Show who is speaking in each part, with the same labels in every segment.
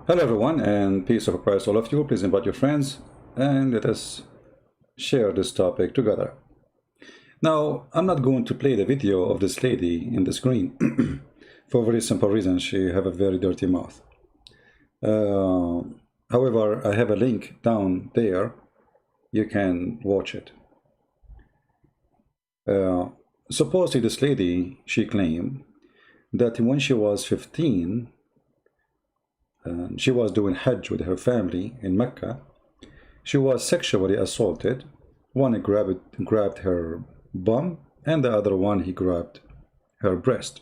Speaker 1: Hello everyone, and peace of Christ all of you. Please invite your friends and let us share this topic together. Now, I'm not going to play the video of this lady in the screen for a very simple reason. She have a very dirty mouth. Uh, However, I have a link down there. You can watch it. Supposedly this lady, she claimed that when she was 15, she was doing hajj with her family in Mecca. She was sexually assaulted. One grabbed her bum, and the other one he grabbed her breast.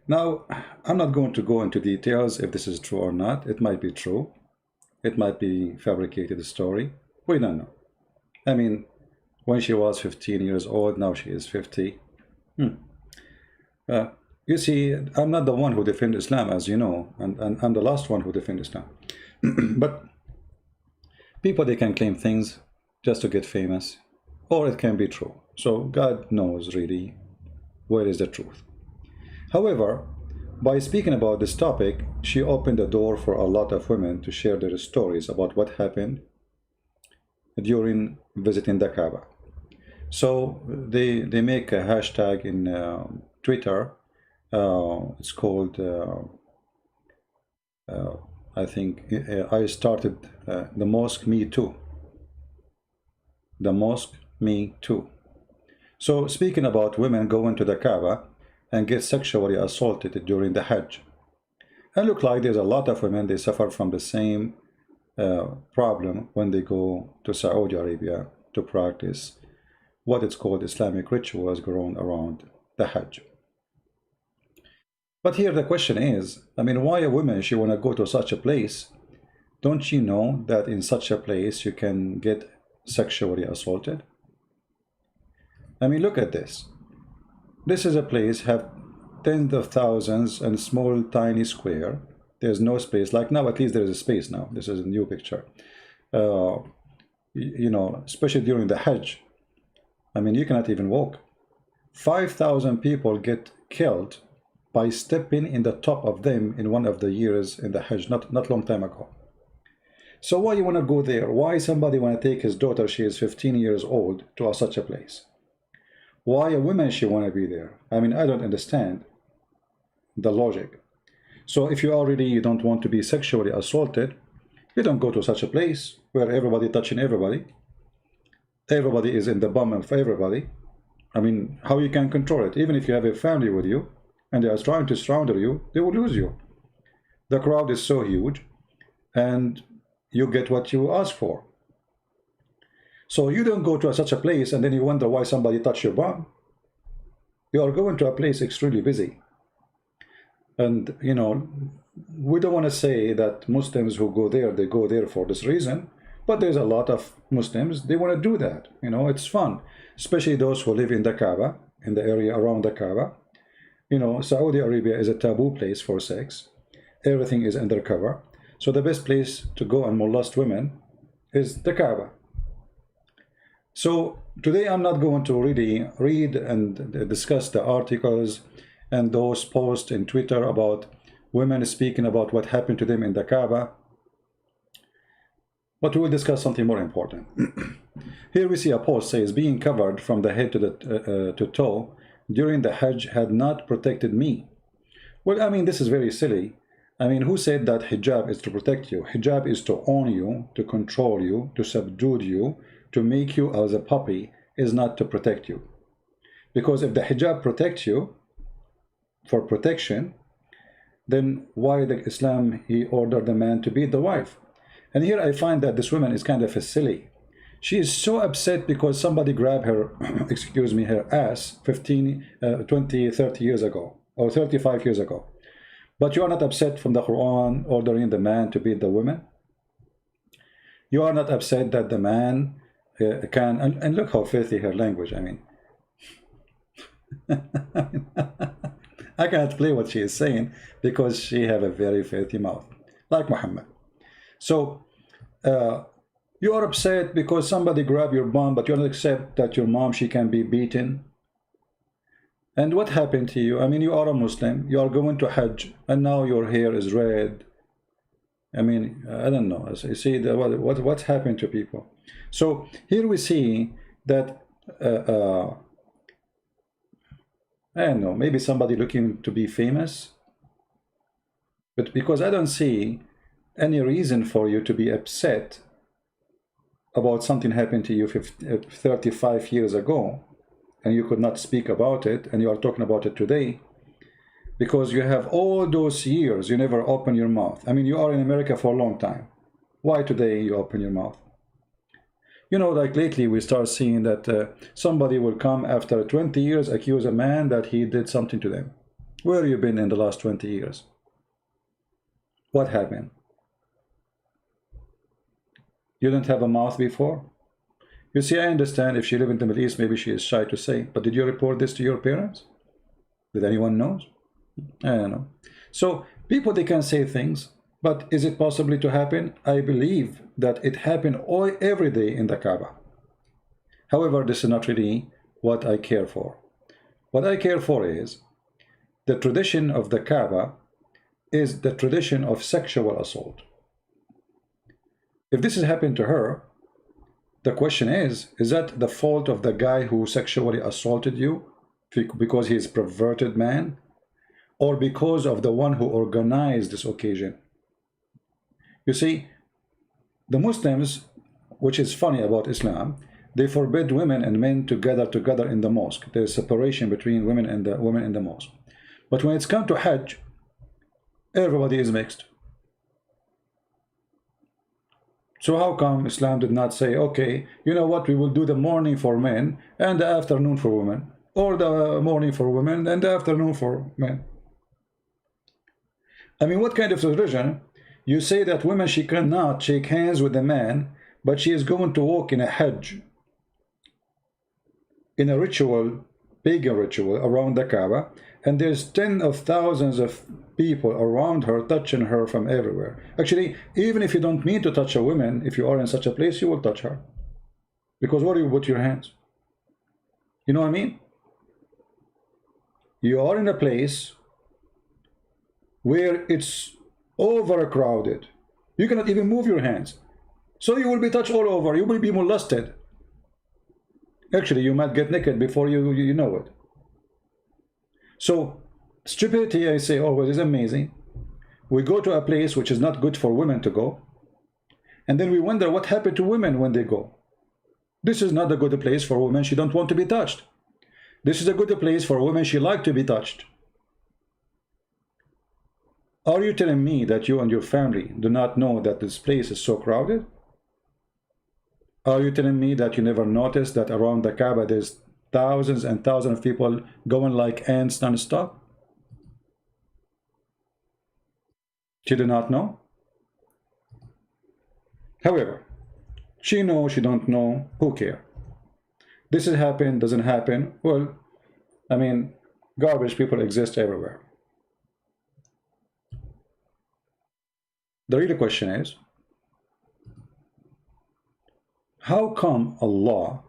Speaker 1: Now, I'm not going to go into details if this is true or not. It might be true. It might be fabricated story. We don't know. I mean, when she was 15 years old, now she is 50. You see, I'm not the one who defends Islam, as you know, and I'm the last one who defends Islam. But people, they can claim things just to get famous, or it can be true. So God knows really where is the truth. However, by speaking about this topic, she opened the door for a lot of women to share their stories about what happened during visiting the Kaaba. So they make a hashtag in Twitter. It's called I think I started the mosque me too. The mosque me too. So speaking about women going to the Kaaba and get sexually assaulted during the Hajj, and look like there's a lot of women, they suffer from the same problem when they go to Saudi Arabia to practice what it's called Islamic rituals growing around the Hajj. But here the question is, I mean, why a woman, she want to go to such a place? Don't you know that in such a place you can get sexually assaulted? I mean, look at this. This is a place have tens of thousands and small tiny square. There's no space. Like now, at least there is a space now. This is a new picture. You know, especially during the Hajj. I mean, you cannot even walk. 5,000 people get killed by stepping in the top of them in one of the years in the Hajj, not long time ago. So why you want to go there? Why somebody want to take his daughter, she is 15 years old, to such a place? Why a woman, she want to be there? I mean, I don't understand the logic. So if you already you don't want to be sexually assaulted, you don't go to such a place where everybody touching everybody. Everybody is in the bum of everybody. I mean, how you can control it? Even if you have a family with you, and they are trying to surround you, they will lose you. The crowd is so huge, and you get what you ask for. So you don't go to such a place and then you wonder why somebody touched your bum. You are going to a place extremely busy. And, you know, we don't want to say that Muslims who go there, they go there for this reason, but there's a lot of Muslims, they want to do that. You know, it's fun, especially those who live in the Kaaba, in the area around the Kaaba. You know, Saudi Arabia is a taboo place for sex. Everything is undercover. So the best place to go and molest women is the Kaaba. So today I'm not going to really read and discuss the articles and those posts in Twitter about women speaking about what happened to them in the Kaaba. But we will discuss something more important. Here we see a post says, being covered from the head to toe during the Hajj had not protected me. Well, I mean, this is very silly. I mean, who said that hijab is to protect you? Hijab is to own you, to control you, to subdue you, to make you as a puppy, is not to protect you. Because if the hijab protects you for protection, then why the Islam, he ordered the man to beat the wife? And here I find that this woman is kind of a silly. She is so upset because somebody grabbed her, excuse me, her ass 15, 20, 30 years ago, or 35 years ago. But you are not upset from the Quran ordering the man to beat the woman. You are not upset that the man can, and look how filthy her language, I mean. I cannot play what she is saying because she have a very filthy mouth, like Muhammad. So, you are upset because somebody grabbed your bum, but you don't accept that your mom, she can be beaten. And what happened to you? I mean, you are a Muslim, you are going to Hajj, and now your hair is red, I mean, I don't know. So you see what's happened to people. So here we see that I don't know, maybe somebody looking to be famous, but because I don't see any reason for you to be upset about something happened to you 35 years ago, and you could not speak about it, and you are talking about it today, because you have all those years you never open your mouth. I mean, you are in America for a long time. Why today you open your mouth? You know, like lately we start seeing that somebody will come after 20 years, accuse a man that he did something to them. Where have you been in the last 20 years? What happened? You didn't have a mouth before? You see, I understand if she lived in the Middle East, maybe she is shy to say, but did you report this to your parents? Did anyone know? I don't know. So people, they can say things, but is it possibly to happen? I believe that it happened every day in the Kaaba. However, this is not really what I care for. What I care for is the tradition of the Kaaba is the tradition of sexual assault. If this has happened to her, the question is that the fault of the guy who sexually assaulted you because he is a perverted man, or because of the one who organized this occasion? You see, the Muslims, which is funny about Islam, they forbid women and men to gather together in the mosque. There's separation between women and the mosque. But when it's come to Hajj, everybody is mixed. So how come Islam did not say, okay, you know what, we will do the morning for men and the afternoon for women, or the morning for women and the afternoon for men? I mean, what kind of religion? You say that women, she cannot shake hands with a man, but she is going to walk in a hajj, in a ritual, pagan ritual around the Kaaba, and there's tens of thousands of people around her touching her from everywhere. Actually, even if you don't mean to touch a woman, if you are in such a place, you will touch her. Because where do you put your hands? You know what I mean? You are in a place where it's overcrowded. You cannot even move your hands. So you will be touched all over. You will be molested. Actually, you might get naked before you know it. So stupidity, I say always, is amazing. We go to a place which is not good for women to go, and then we wonder what happened to women when they go. This is not a good place for women. She don't want to be touched. This is a good place for women. She like to be touched. Are you telling me that you and your family do not know that this place is so crowded? Are you telling me that you never noticed that around the Kaaba there's thousands and thousands of people going like ants non-stop? She did not know. However, she knows, she don't know, who care? This has happened, doesn't happen. Well, I mean, garbage people exist everywhere. The real question is, how come Allah,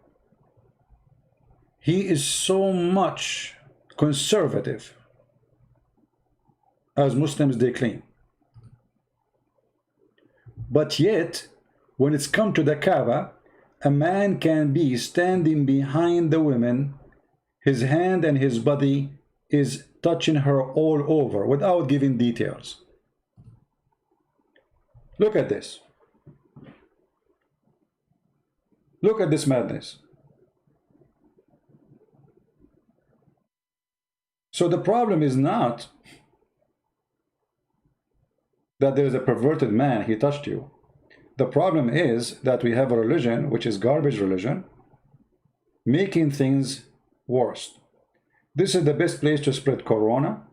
Speaker 1: He is so much conservative, as Muslims they claim, but yet when it's come to the Kaaba, a man can be standing behind the women, his hand and his body is touching her all over without giving details. Look at this. Look at this madness. So the problem is not that there is a perverted man, he touched you. The problem is that we have a religion, which is garbage religion, making things worse. This is the best place to spread corona.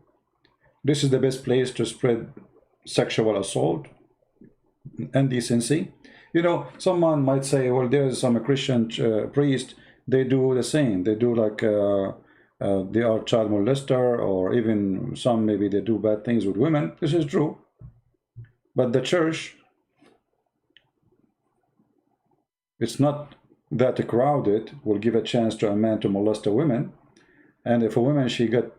Speaker 1: This is the best place to spread sexual assault, indecency. You know, someone might say, well, there's some Christian priest, they do the same. They do like, they are child molester, or even some, maybe they do bad things with women. This is true. But the church, it's not that crowded, will give a chance to a man to molest a woman. And if a woman, she got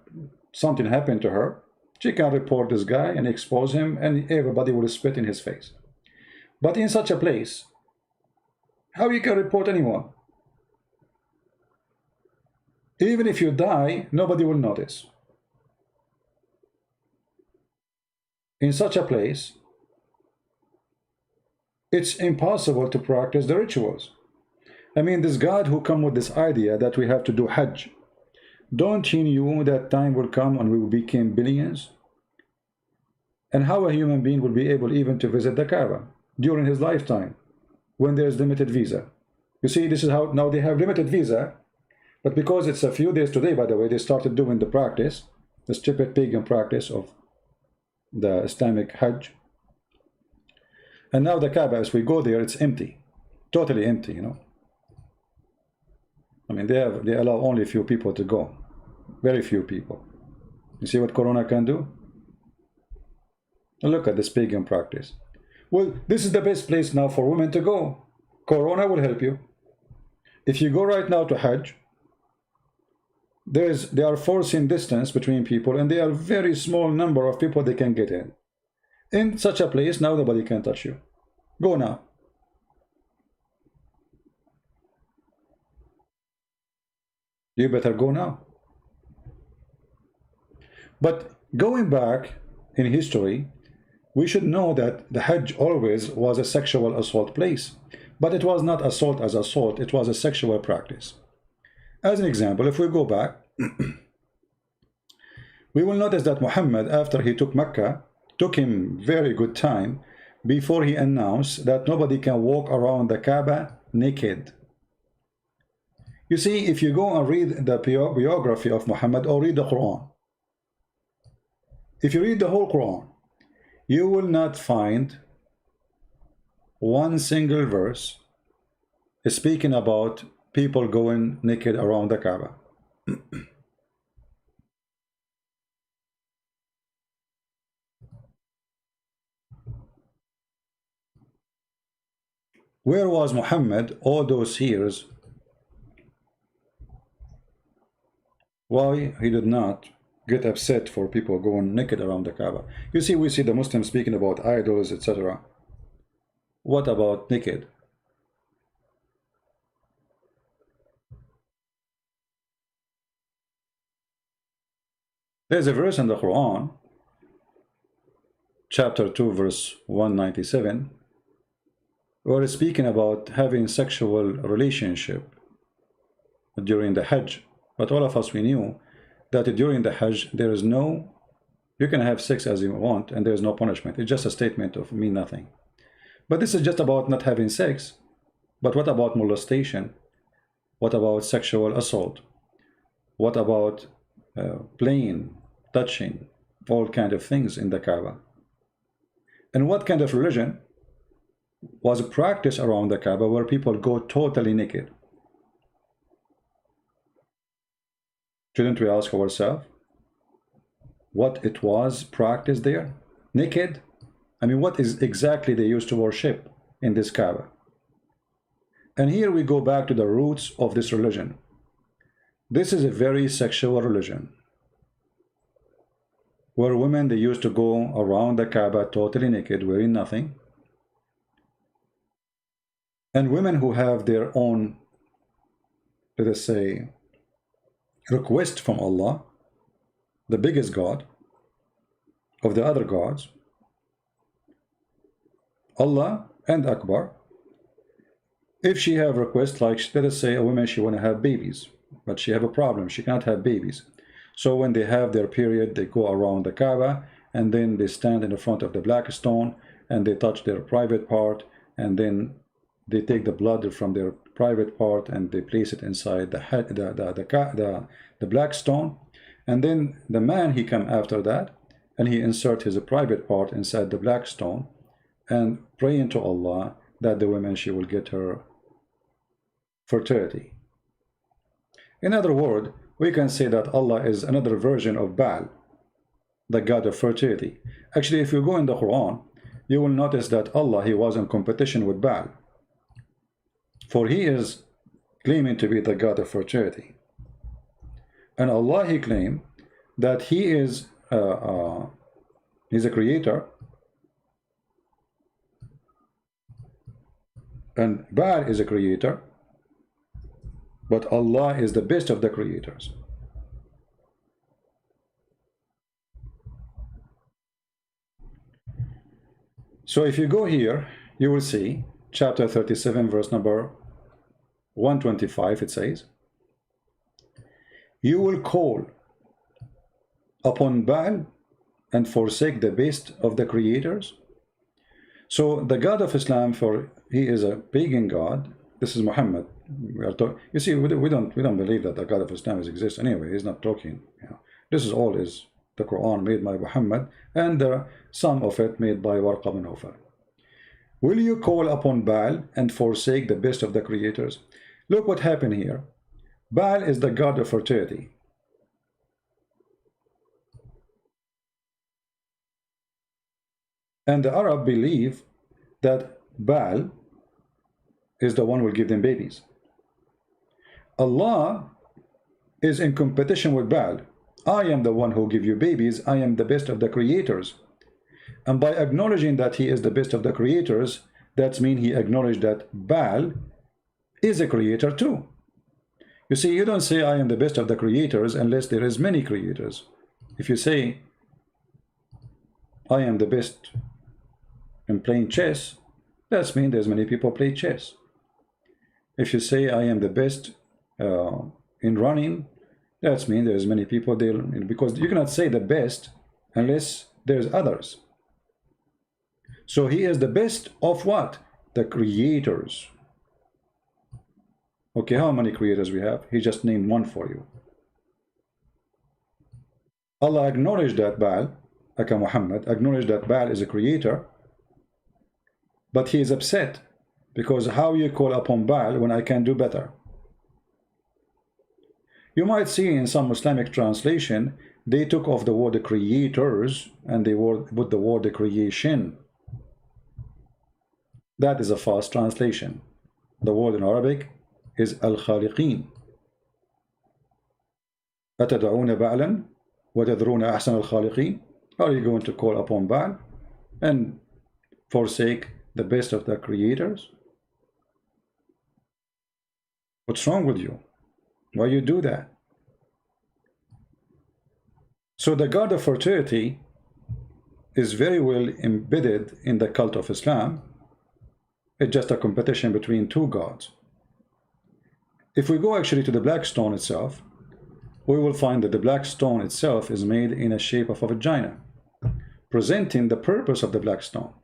Speaker 1: something happened to her, She can report this guy and expose him, and everybody will spit in his face. But in such a place, how you can report anyone? Even if you die, nobody will notice. In such a place, it's impossible to practice the rituals. I mean, this God who come with this idea that we have to do hajj, don't he knew that time will come and we will become billions? And how a human being will be able even to visit the Kaaba during his lifetime when there is limited visa? You see, this is how now they have limited visa, but because it's a few days today, by the way, they started doing the practice, the stupid pagan practice of the Islamic hajj. And now the Kaaba, as we go there, it's empty, totally empty, you know. I mean, they allow only a few people to go, very few people. You see what Corona can do? Look at this pagan practice. Well, this is the best place now for women to go. Corona will help you. If you go right now to Hajj, they are forcing distance between people, and they are very small number of people they can get in. In such a place, now nobody can touch you. Go now. You better go now. But going back in history, we should know that the Hajj always was a sexual assault place. But it was not assault as assault, it was a sexual practice. As an example, if we go back, we will notice that Muhammad, after he took Mecca, took him very good time before he announced that nobody can walk around the Kaaba naked. You see, if you go and read the biography of Muhammad or read the Quran, if you read the whole Quran, you will not find one single verse speaking about people going naked around the Kaaba. Where was Muhammad all those years? Why he did not get upset for people going naked around the Kaaba? You see, we see the Muslims speaking about idols, etc. What about naked? There's a verse in the Quran, chapter 2, verse 197, where it's speaking about having sexual relationship during the Hajj. But all of us, we knew that during the Hajj, there is no, you can have sex as you want, and there is no punishment. It's just a statement of mean nothing. But this is just about not having sex. But what about molestation? What about sexual assault? What about playing, touching, all kind of things in the Kaaba? And what kind of religion was practiced around the Kaaba where people go totally naked? Shouldn't we ask ourselves what it was practiced there? Naked? I mean, what is exactly they used to worship in this Kaaba? And here we go back to the roots of this religion. This is a very sexual religion, where women, they used to go around the Kaaba totally naked, wearing nothing. And women who have their own, let us say, request from Allah, the biggest God of the other gods, Allah and Akbar, if she have request, like let us say a woman, she want to have babies, but she have a problem, she cannot have babies. So when they have their period, they go around the Kaaba, and then they stand in the front of the black stone, and they touch their private part, and then they take the blood from their private part and they place it inside the black stone. And then the man, he come after that, and he insert his private part inside the black stone and praying to Allah that the woman, she will get her fertility. In other words, we can say that Allah is another version of Baal, the god of fertility. Actually, if you go in the Quran, you will notice that Allah, he was in competition with Baal, for he is claiming to be the god of fertility. And Allah, he claimed that he is he's a creator, and Baal is a creator, but Allah is the best of the creators. So if you go here, you will see chapter 37, verse number 125, it says, you will call upon Baal and forsake the best of the creators. So the God of Islam, for he is a pagan God. This is Muhammad. You see, we don't believe that the God of Islam exists anyway. He's not talking. This is all is the Quran made by Muhammad, and some of it made by Warqa bin Nawfal. Will you call upon Baal and forsake the best of the creators? Look what happened here. Baal is the god of fertility. And the Arab believe that Baal is the one who will give them babies. Allah is in competition with Baal. I am the one who give you babies. I am the best of the creators. And by acknowledging that he is the best of the creators, that means he acknowledged that Baal is a creator too. You see, you don't say I am the best of the creators unless there is many creators. If you say I am the best in playing chess, that means there's many people play chess. If you say I am the best in running, that means there's many people there, because you cannot say the best unless there's others. So he is the best of what? The creators. Okay, how many creators we have? He just named one for you. Allah acknowledged that Baal, aka Muhammad, acknowledged that Baal is a creator, but he is upset because how you call upon Baal when I can do better? You might see in some Islamic translation, they took off the word creators and they put the word creation. That is a false translation. The word in Arabic is al-khaliqeen. أتدعون بَعْلًا وتذرون أحسن الخالقين? Are you going to call upon Baal and forsake the best of the creators? What's wrong with you? Why you do that? So the god of fertility is very well embedded in the cult of Islam. It's just a competition between two gods. If we go actually to the black stone itself, we will find that the black stone itself is made in a shape of a vagina, presenting the purpose of the black stone.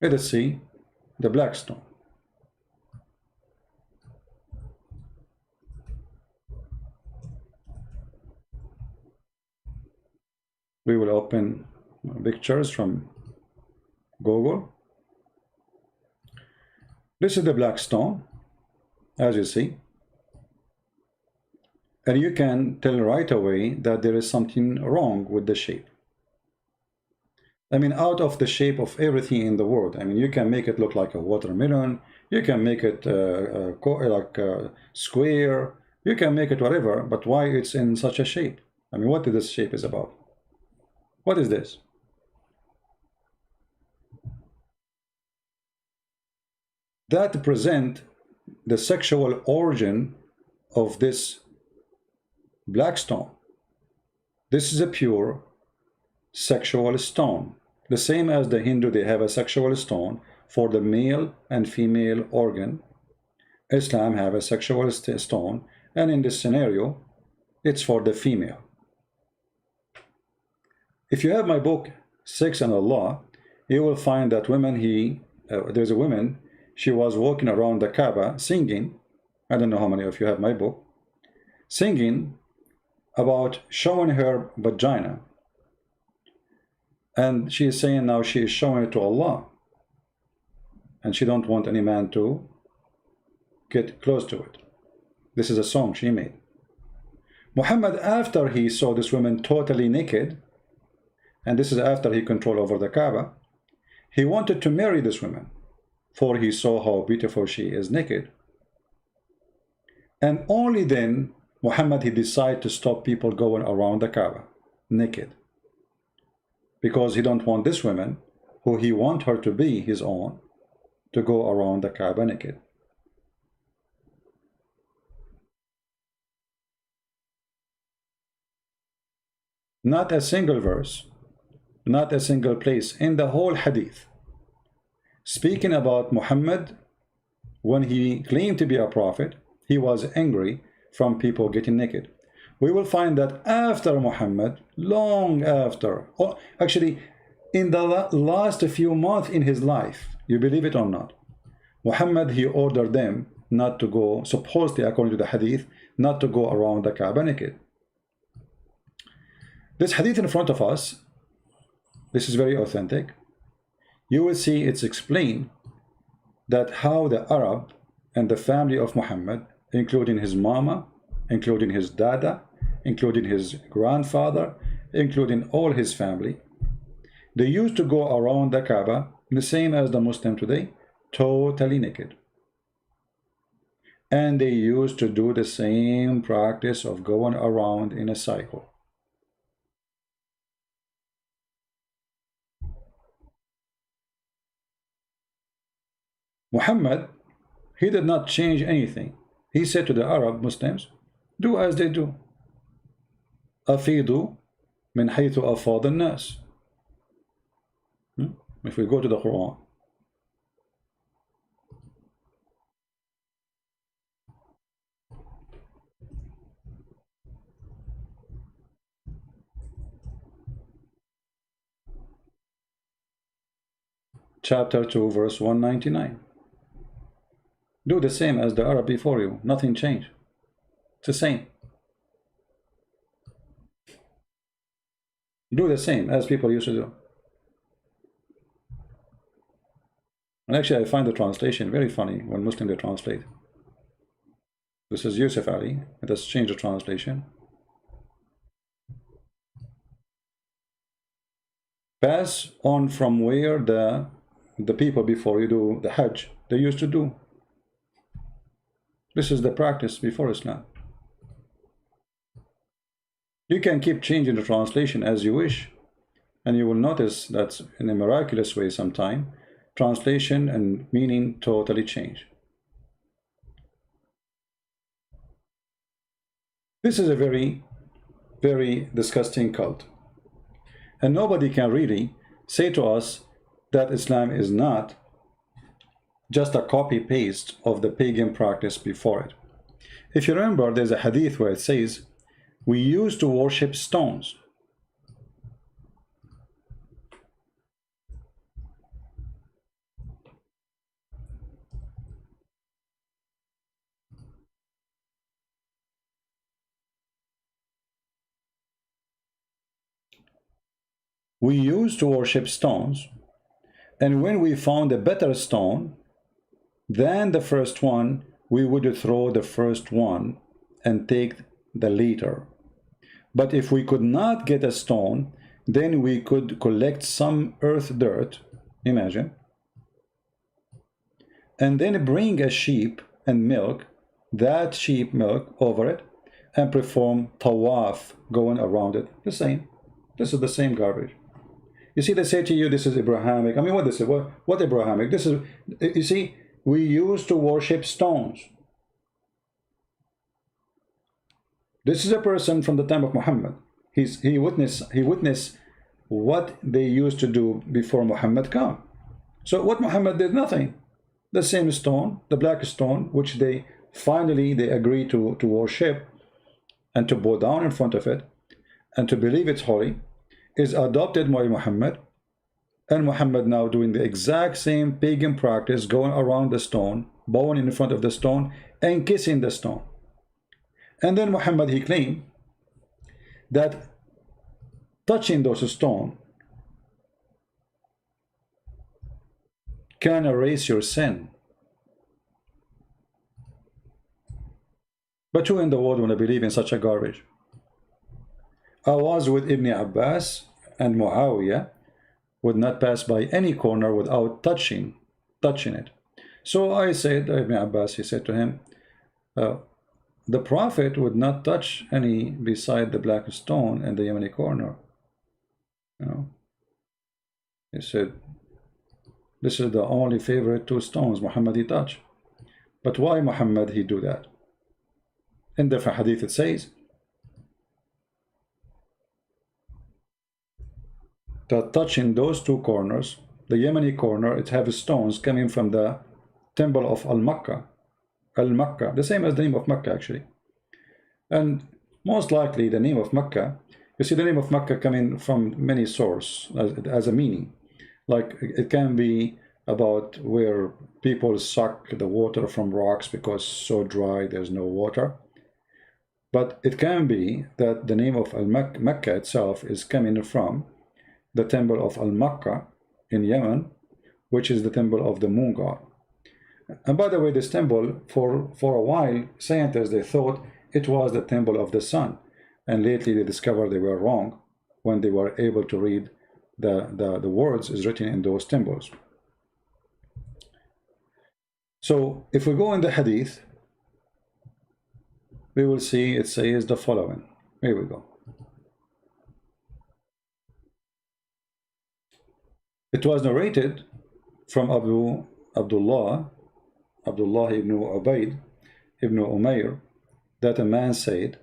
Speaker 1: Let us see the black stone. We will open pictures from Google. This is the black stone, as you see. And you can tell right away that there is something wrong with the shape. I mean, out of the shape of everything in the world. I mean, you can make it look like a watermelon. You can make it like a square. You can make it whatever, but why it's in such a shape? I mean, what this shape is about? What is this? That present the sexual origin of this black stone. This is a pure sexual stone. The same as the Hindu, they have a sexual stone for the male and female organ. Islam have a sexual stone, and in this scenario, it's for the female. If you have my book, Sex and Allah, you will find that there's a woman, she was walking around the Kaaba singing. I don't know how many of you have my book. Singing about showing her vagina. And she is saying now she is showing it to Allah. And she don't want any man to get close to it. This is a song she made. Muhammad, after he saw this woman totally naked, and this is after he controlled over the Kaaba, he wanted to marry this woman. for he saw how beautiful she is naked. And only then Muhammad, he decided to stop people going around the Kaaba naked, because he don't want this woman, who he want her to be his own, to go around the Kaaba naked. Not a single verse, not a single place in the whole hadith speaking about Muhammad when he claimed to be a prophet, he was angry from people getting naked. We will find that after Muhammad, long after, or actually in the last few months in his life, you believe it or not, Muhammad, he ordered them not to go, supposedly according to the hadith, not to go around the Kaaba naked. This hadith in front of us, this is very authentic. You will see it's explained that how the Arab and the family of Muhammad, including his mama, including his dada, including his grandfather, including all his family, they used to go around the Kaaba the same as the Muslim today, totally naked. And they used to do the same practice of going around in a cycle. Muhammad, he did not change anything. He said to the Arab Muslims, do as they do. أفيضوا من حيث أفاض الناس. If we go to the Quran, chapter 2, verse 199. Do the same as the Arab before you. Nothing changed. It's the same. Do the same as people used to do. And actually, I find the translation very funny when Muslims they translate. This is Yusuf Ali. Let us change the translation. Pass on from where the people before you do the hajj, they used to do. This is the practice before Islam. You can keep changing the translation as you wish, and you will notice that in a miraculous way sometime, translation and meaning totally change. This is a very, very disgusting cult. And nobody can really say to us that Islam is not just a copy-paste of the pagan practice before it. If you remember, there's a hadith where it says, we used to worship stones. We used to worship stones, and when we found a better stone than the first one, we would throw the first one and take the later. But if we could not get a stone, then we could collect some earth dirt, imagine, and then bring a sheep and milk that sheep milk over it and perform tawaf going around it. The same. This is the same garbage. You see, they say to you, this is Abrahamic. I mean, what is it? What Abrahamic? This is, you see, we used to worship stones. This is a person from the time of Muhammad. He witnessed what they used to do before Muhammad came. So what Muhammad did, nothing. The same stone, the black stone, which they finally agreed to worship and to bow down in front of it and to believe it's holy, is adopted by Muhammad, and Muhammad now doing the exact same pagan practice, going around the stone, bowing in front of the stone and kissing the stone. And then Muhammad, he claimed that touching those stones can erase your sin. But who in the world want to believe in such a garbage? I was with Ibn Abbas, and Muawiyah would not pass by any corner without touching it. So I said, Ibn Abbas, he said to him, uh, the Prophet would not touch any beside the black stone in the Yemeni corner. You know, he said, this is the only favorite two stones Muhammad he touched. But why Muhammad he do that? In different hadith it says that touching those two corners, the Yemeni corner, it have stones coming from the temple of Al-Makkah. Al-Makkah, the same as the name of Makkah actually. And most likely the name of Makkah, you see the name of Makkah coming from many sources as a meaning. Like it can be about where people suck the water from rocks because so dry there's no water. But it can be that the name of Makkah itself is coming from the temple of Al-Makkah in Yemen, which is the temple of the moon god. And by the way, this temple, for a while, scientists, they thought it was the temple of the sun. And lately they discovered they were wrong when they were able to read the words is written in those temples. So if we go in the hadith, we will see it says the following. Here we go. It was narrated from Abdullah ibn Ubaid ibn Umayr that a man said,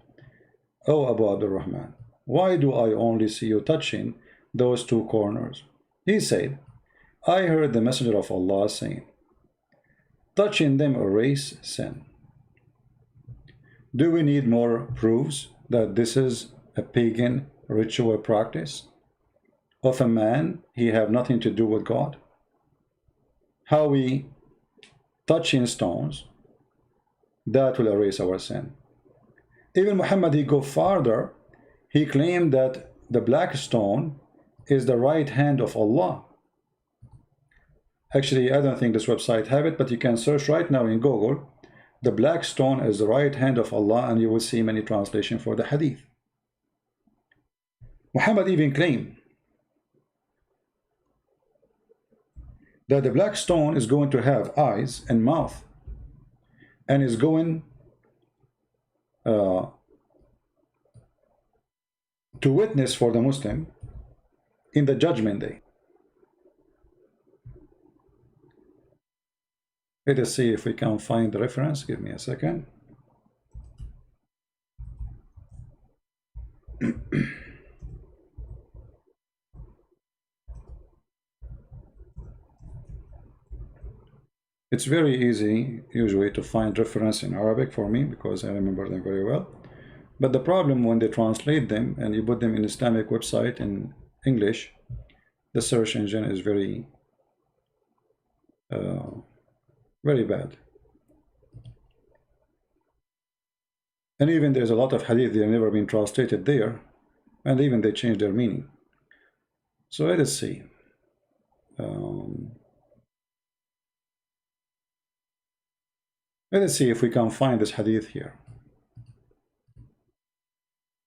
Speaker 1: "O Abu Abdurrahman, why do I only see you touching those two corners?" He said, I heard the Messenger of Allah saying, touching them erase sin. Do we need more proofs that this is a pagan ritual practice of a man he have nothing to do with God? How we touching stones, that will erase our sin. Even Muhammad, he go farther. He claimed that the black stone is the right hand of Allah. Actually, I don't think this website have it, but you can search right now in Google, the black stone is the right hand of Allah, and you will see many translations for the hadith. Muhammad even claimed that the black stone is going to have eyes and mouth, and is going to witness for the Muslim in the judgment day. Let us see if we can find the reference. Give me a second. It's very easy usually to find reference in Arabic for me because I remember them very well. But the problem when they translate them and you put them in Islamic website in English, the search engine is very bad. And even there's a lot of hadith that have never been translated there, and even they change their meaning. So let us see. Let us see if we can find this hadith here.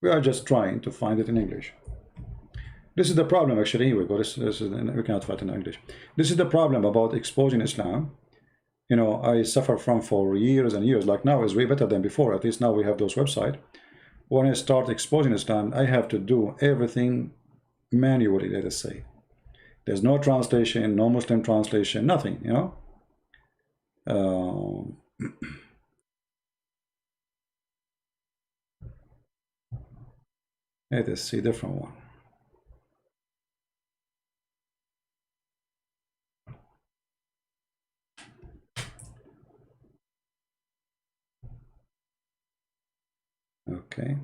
Speaker 1: We are just trying to find it in English. This is the problem, actually. Here we go. This is, we cannot find it in English. This is the problem about exposing Islam. You know, I suffer from for years and years. Like now is way better than before. At least now we have those websites. When I start exposing Islam, I have to do everything manually, let us say. There's no translation, no Muslim translation, nothing, you know. Let us see a different one. Okay.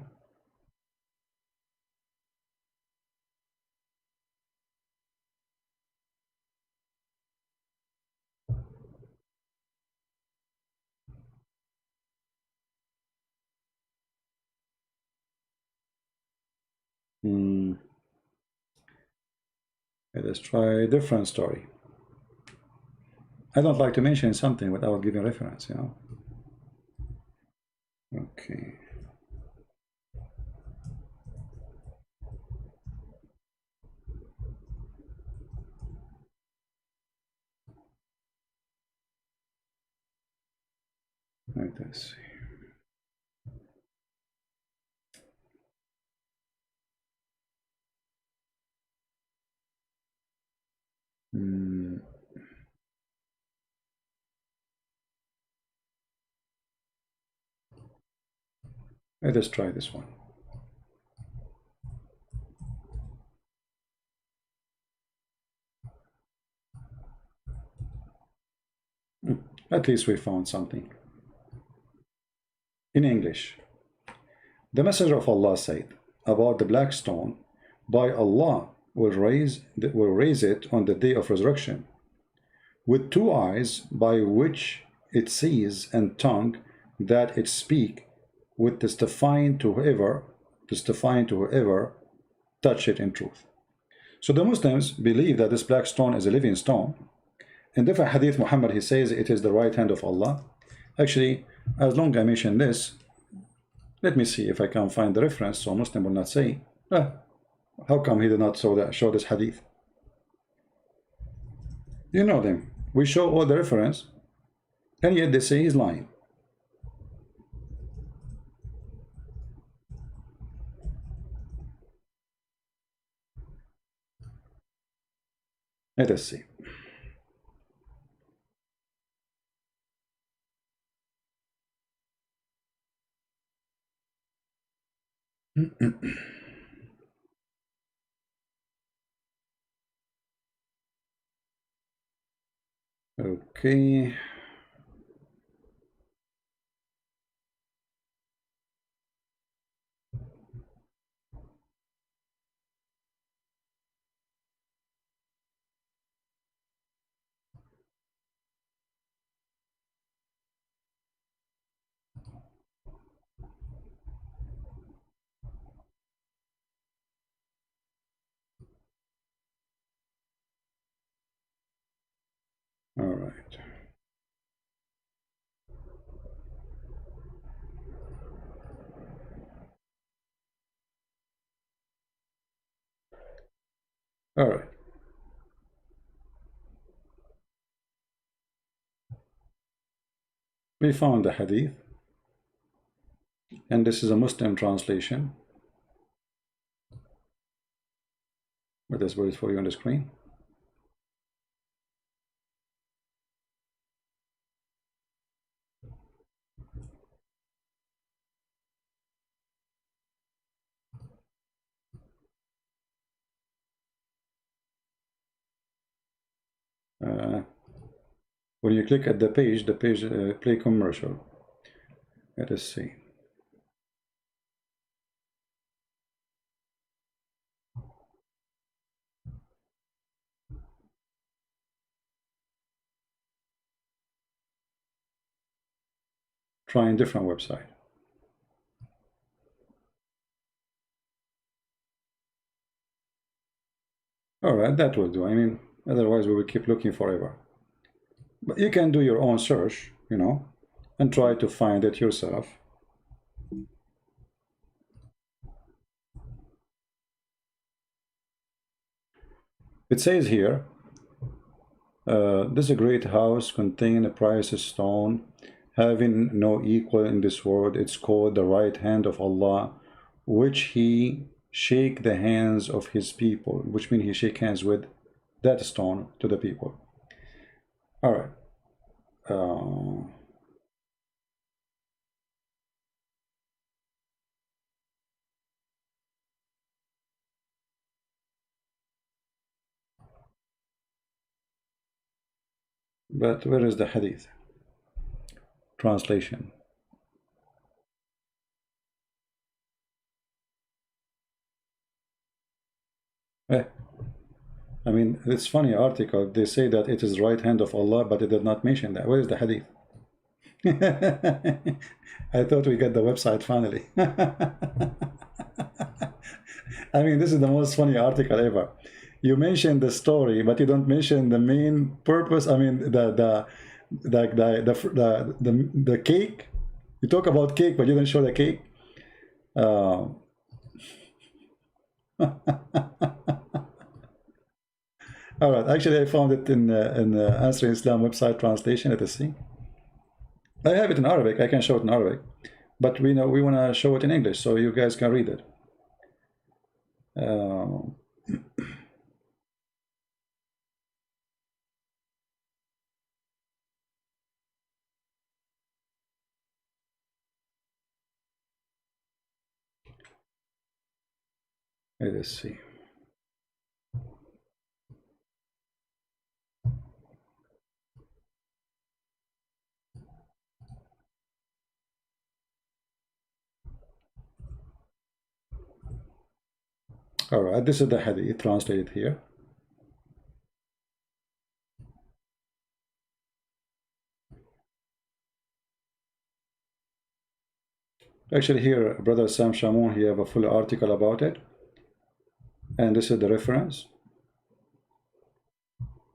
Speaker 1: Let us try a different story. I don't like to mention something without giving reference, you know. Okay. right, let's see. Let us try this one. At least we found something. In English, the Messenger of Allah said about the black stone, by Allah will raise it on the day of resurrection, with two eyes by which it sees and tongue that it speak, with testifying to whoever touch it in truth. So the Muslims believe that this black stone is a living stone. In different hadith, Muhammad, he says it is the right hand of Allah. Actually, as long as I mention this, let me see if I can find the reference so Muslim will not say, how come he did not show this hadith? You know them. We show all the reference, and yet they say he's lying. Let us see. Okay. All right. All right. We found the hadith, and this is a Muslim translation. Let us put it for you on the screen. When you click at the page play commercial. Let us see. Trying different website. All right, that will do. I mean, otherwise we will keep looking forever. But you can do your own search, you know, and try to find it yourself. It says here, this is a great house containing a precious stone, having no equal in this world. It's called the right hand of Allah, which he shake the hands of his people, which means he shake hands with that stone to the people. All right. But where is the hadith? Translation. I mean, it's funny article. They say that it is right hand of Allah, but it did not mention that. Where is the hadith? I thought we got the website finally. I mean, this is the most funny article ever. You mention the story, but you don't mention the main purpose. I mean, the cake. You talk about cake, but you don't show the cake. All right, actually, I found it in Answering Islam website translation. Let us see. I have it in Arabic. I can show it in Arabic, but we know we want to show it in English so you guys can read it. Let's see. All right, this is the hadith translated here. Actually, here, Brother Sam Shamoun, he have a full article about it, and this is the reference.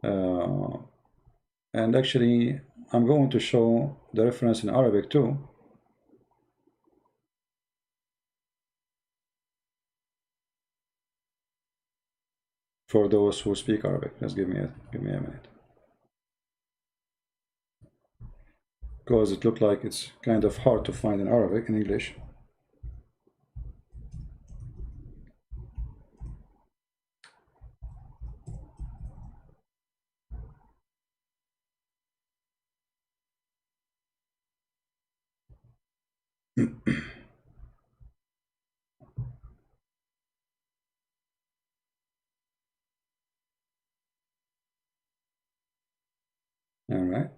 Speaker 1: And actually, I'm going to show the reference in Arabic too. For those who speak Arabic, just give me a minute, because it looked like it's kind of hard to find in Arabic in English. All right.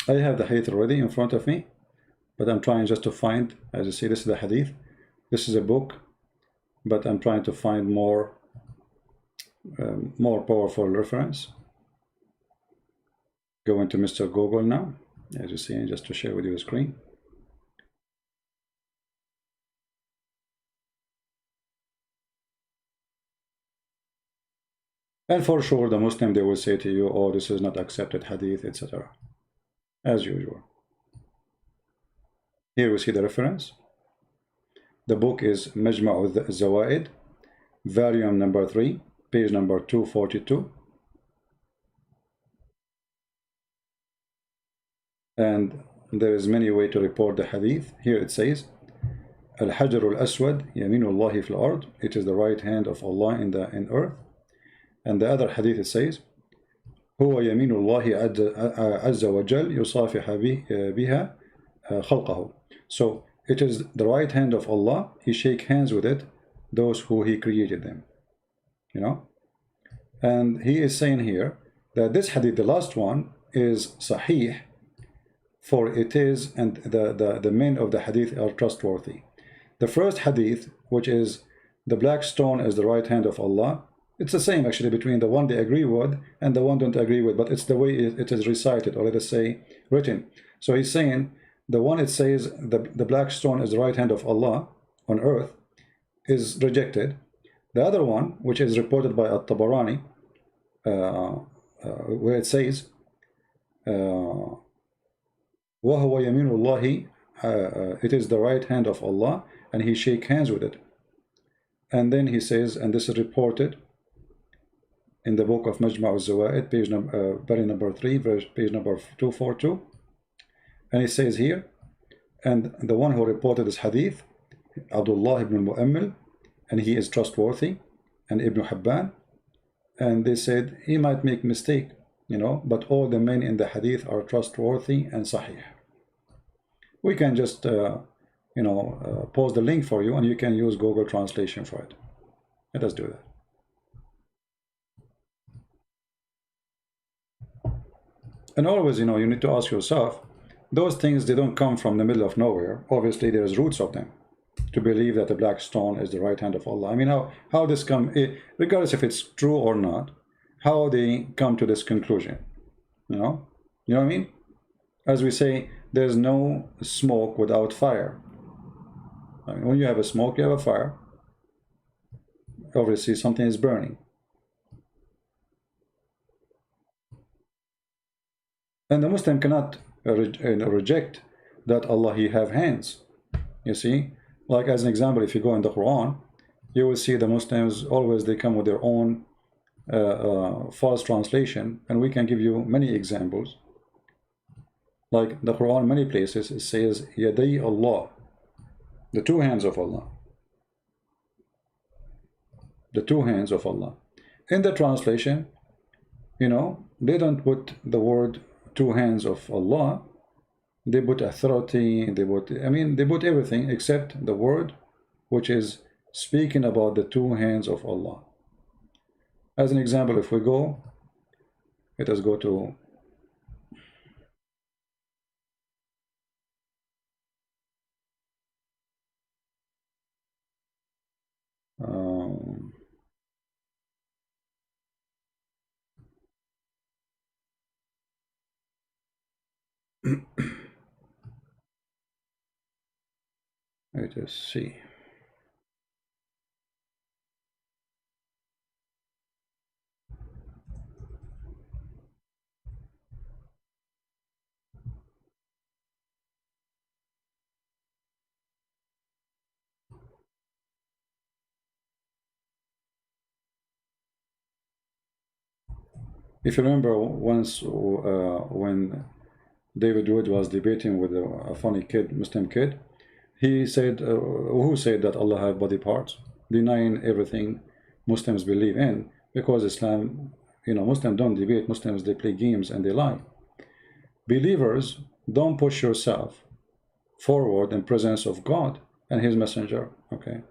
Speaker 1: I have the hadith already in front of me, but I'm trying just to find, as you see, this is the hadith. This is a book, but I'm trying to find more powerful reference. Go into Mr. Google now, as you see, just to share with you the screen. And for sure, the Muslim, they will say to you, oh, this is not accepted hadith, etc. As usual. Here we see the reference. The book is Majma' al-Zawaid, volume number 3, page number 242. And there is many ways to report the hadith. Here it says, Al-Hajar al-Aswad, Yaminullahi fil ard. It is the right hand of Allah in earth. And the other hadith it says, هو يمين الله عز وجل يصافح بها خلقه. So it is the right hand of Allah. He shake hands with it those who He created them. You know? And he is saying here that this hadith, the last one, is sahih, for it is, and the men of the hadith are trustworthy. The first hadith, which is the black stone is the right hand of Allah, it's the same actually between the one they agree with and the one don't agree with, but it's the way it is recited, or let us say written. So he's saying the one it says the black stone is the right hand of Allah on earth is rejected. The other one, which is reported by At-Tabarani, where it says وَهُوَ يَمِينُ اللَّهِ, it is the right hand of Allah and He shake hands with it. And then he says, and this is reported in the book of Majma' al-Zawaid, page number, number 3, verse, page number 242. And it says here, and the one who reported this hadith, Abdullah ibn al-Mu'ammil, and he is trustworthy, and Ibn Hibban, and they said he might make mistake, you know, but all the men in the hadith are trustworthy and sahih. We can just, post the link for you, and you can use Google Translation for it. Let us do that. And always, you know, you need to ask yourself, those things, they don't come from the middle of nowhere. Obviously, there's roots of them to believe that the black stone is the right hand of Allah. I mean, how this come, regardless if it's true or not, how they come to this conclusion, you know what I mean? As we say, there's no smoke without fire. I mean, when you have a smoke, you have a fire. Obviously, something is burning. And the Muslim cannot reject that Allah He have hands. You see, like as an example, if you go in the Quran, you will see the Muslims always they come with their own false translation, and we can give you many examples. Like the Quran, many places it says Yaday Allah, the two hands of Allah, the two hands of Allah. In the translation, you know, they don't put the word two hands of Allah. They put authority, they put, I mean, they put everything except the word which is speaking about the two hands of Allah. As an example, if we go, let us go to let us see. If you remember once when David Wood was debating with a funny kid, Muslim kid, he said, who said that Allah have body parts, denying everything Muslims believe in, because Islam, you know, Muslims don't debate, Muslims they play games and they lie. Believers, don't push yourself forward in presence of God and His Messenger. Okay,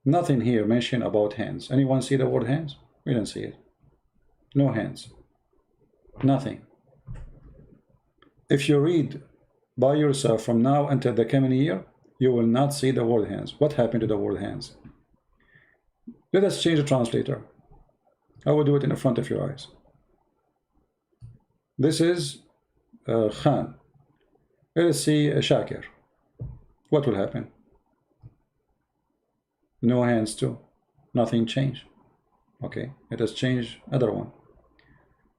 Speaker 1: nothing here mentioned about hands. Anyone see the word hands? We don't see it. No hands. Nothing. If you read by yourself from now until the coming year, you will not see the word hands. What happened to the word hands? Let us change the translator. I will do it in the front of your eyes. This is Khan. Let us see Shakir. What will happen? No hands too. Nothing changed. Okay, let us change other one.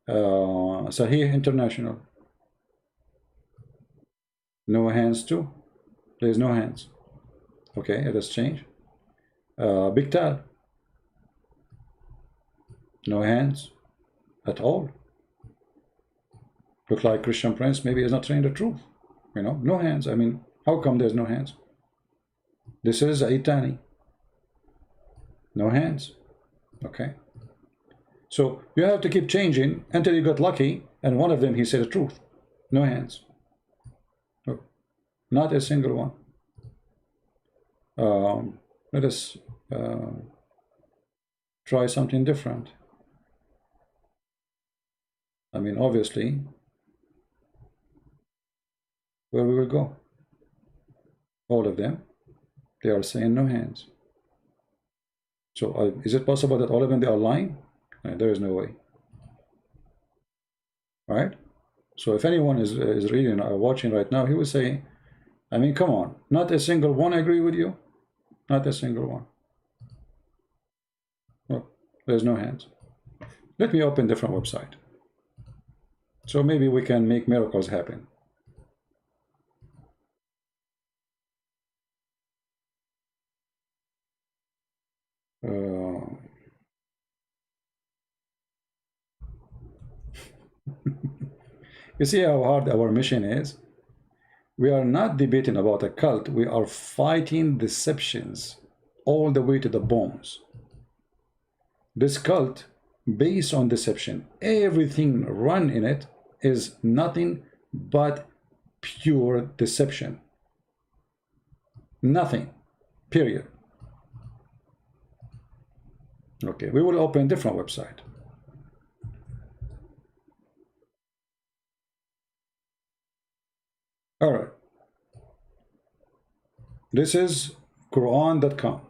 Speaker 1: Sahih International. No hands too. There is no hands. Okay, let us change. Big Tal. No hands at all. Look like Christian Prince. Maybe he's not saying the truth. You know, no hands. I mean, how come there's no hands? This is Aitani. No hands. Okay. So you have to keep changing until you got lucky, and one of them he said the truth. No hands. Look, not a single one. Let us try something different. I mean, obviously, where we will go? All of them, they are saying no hands. So is it possible that all of them they are lying? There is no way. Right? So if anyone is reading or watching right now, he will say, I mean, come on, not a single one agree with you? Not a single one. Look, there's no hands. Let me open different website. So maybe we can make miracles happen. You see how hard our mission is? We are not debating about a cult. We are fighting deceptions all the way to the bones. This cult, based on deception, everything run in it is nothing but pure deception. Nothing. Period. Okay, we will open a different website. All right. This is Quran.com.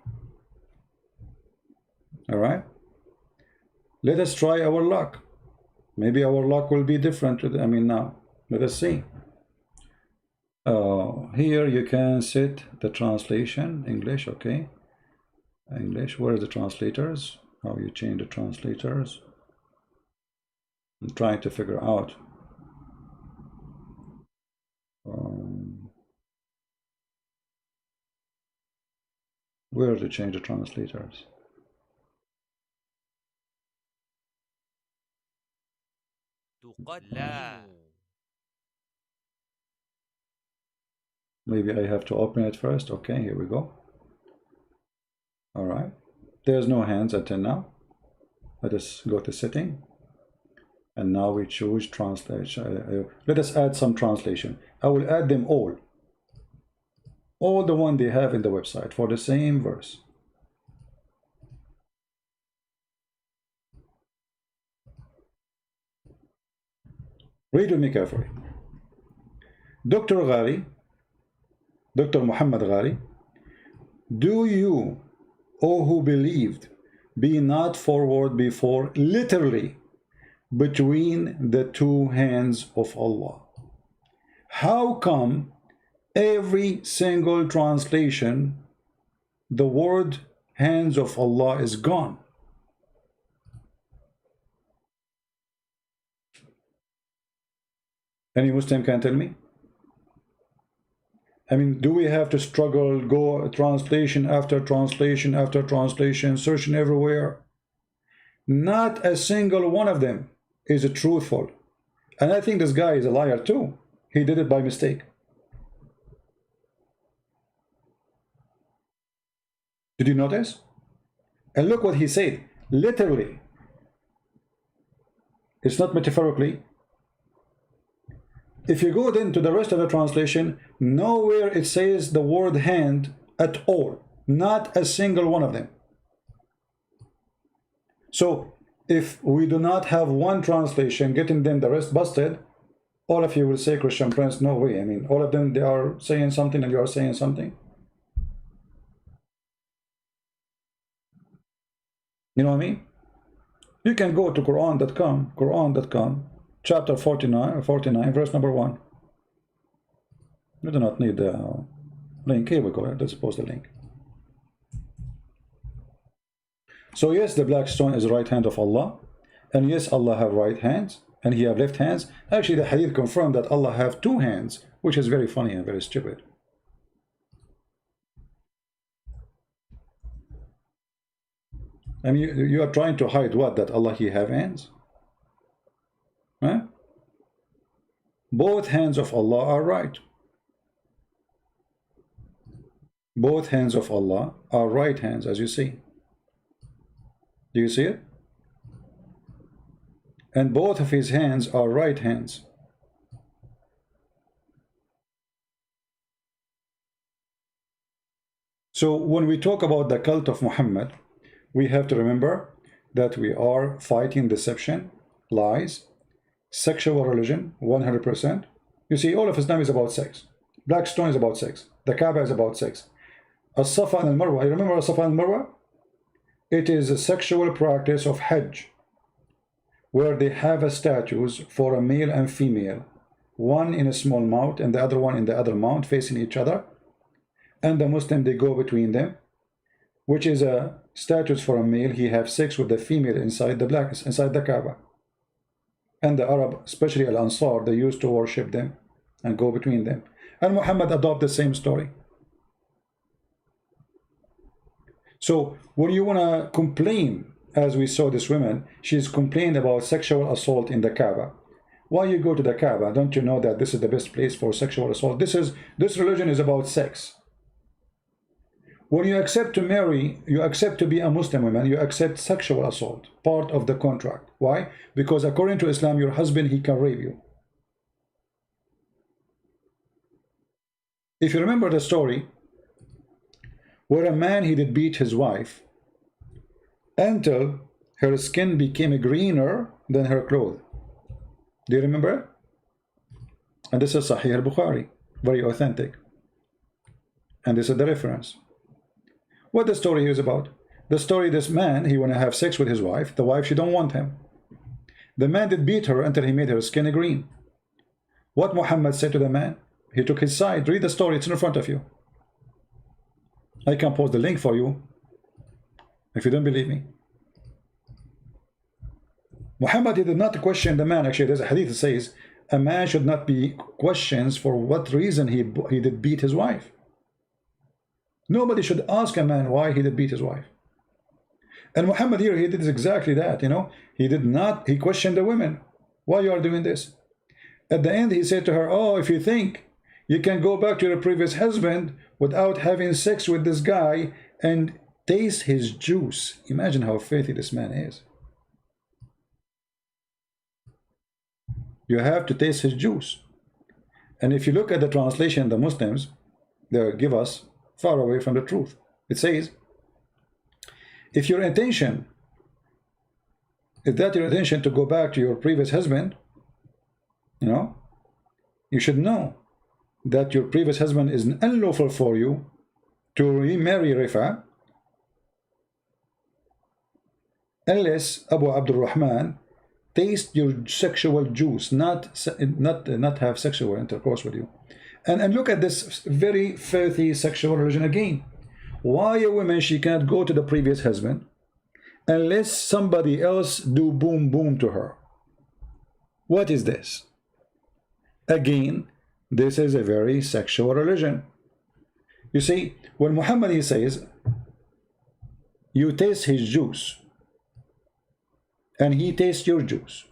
Speaker 1: All right. Let us try our luck. Maybe our luck will be different. I mean, now, let us see. Here you can set the translation, English, okay. English, where are the translators? How you change the translators? I'm trying to figure out. Where to change the translators? Maybe I have to open it first. Okay, here we go. All right. There's no hands until now. Let us go to setting. And now we choose translation. Let us add some translation. I will add them all. All the one they have in the website for the same verse. Read with me carefully. Dr. Ghali, Dr. Muhammad Ghali, do you, O who believed, be not forward before, literally, between the two hands of Allah. How come every single translation, the word hands of Allah is gone? Any Muslim can tell me? I mean, do we have to struggle, go translation after translation after translation, searching everywhere? Not a single one of them is truthful. And I think this guy is a liar too. He did it by mistake. Did you notice? And look what he said. Literally. It's not metaphorically. If you go then to the rest of the translation, nowhere it says the word hand at all. Not a single one of them. So if we do not have one translation getting them the rest busted, all of you will say, Christian Prince, no way. I mean, all of them, they are saying something and you are saying something. You know what I mean? You can go to Quran.com, chapter 49, verse number 1. You do not need the link. Here we go. Let's post the link. So yes, the black stone is the right hand of Allah. And yes, Allah have right hands. And he have left hands. Actually, the hadith confirmed that Allah have two hands, which is very funny and very stupid. I mean, you are trying to hide what? That Allah, he have hands? Huh? Both hands of Allah are right. Both hands of Allah are right hands, as you see. Do you see it? And both of his hands are right hands. So when we talk about the cult of Muhammad, we have to remember that we are fighting deception, lies, sexual religion, 100%. You see, all of Islam is about sex. Black stone is about sex. The Kaaba is about sex. As-Safa and Al-Marwa, you remember As-Safa and Al-Marwa? It is a sexual practice of hajj, where they have a statues for a male and female, one in a small mount and the other one in the other mount, facing each other. And the Muslim, they go between them, which is a status for a male. He have sex with the female inside the Kaaba. And the Arab, especially Al-Ansar, they used to worship them and go between them. And Muhammad adopted the same story. So when you want to complain, as we saw this woman, she's complained about sexual assault in the Kaaba. Why you go to the Kaaba? Don't you know that this is the best place for sexual assault? This religion is about sex. When you accept to marry, you accept to be a Muslim woman, you accept sexual assault, part of the contract. Why? Because according to Islam, your husband, he can rape you. If you remember the story, where a man, he did beat his wife until her skin became greener than her clothes. Do you remember? And this is Sahih al-Bukhari, very authentic. And this is the reference. What the story is about? The story, this man, he want to have sex with his wife. The wife, she don't want him. The man did beat her until he made her skin green. What Muhammad said to the man? He took his side. Read the story, it's in front of you. I can post the link for you if you don't believe me. Muhammad, he did not question the man. Actually, there's a hadith that says a man should not be questioned for what reason he did beat his wife. Nobody should ask a man why he did beat his wife. And Muhammad here, he did exactly that, you know. He questioned the women. Why you are doing this? At the end, he said to her, oh, if you think you can go back to your previous husband without having sex with this guy and taste his juice. Imagine how filthy this man is. You have to taste his juice. And if you look at the translation, the Muslims, they give us far away from the truth. It says, if your intention is that your intention to go back to your previous husband, you know, you should know that your previous husband is unlawful for you to remarry Rifa unless Abu Abdul Rahman taste your sexual juice, not have sexual intercourse with you. And look at this very filthy sexual religion again. Why a woman, she can't go to the previous husband unless somebody else do boom boom to her? What is this? Again, this is a very sexual religion. You see, when Muhammad, he says, you taste his juice and he tastes your juice,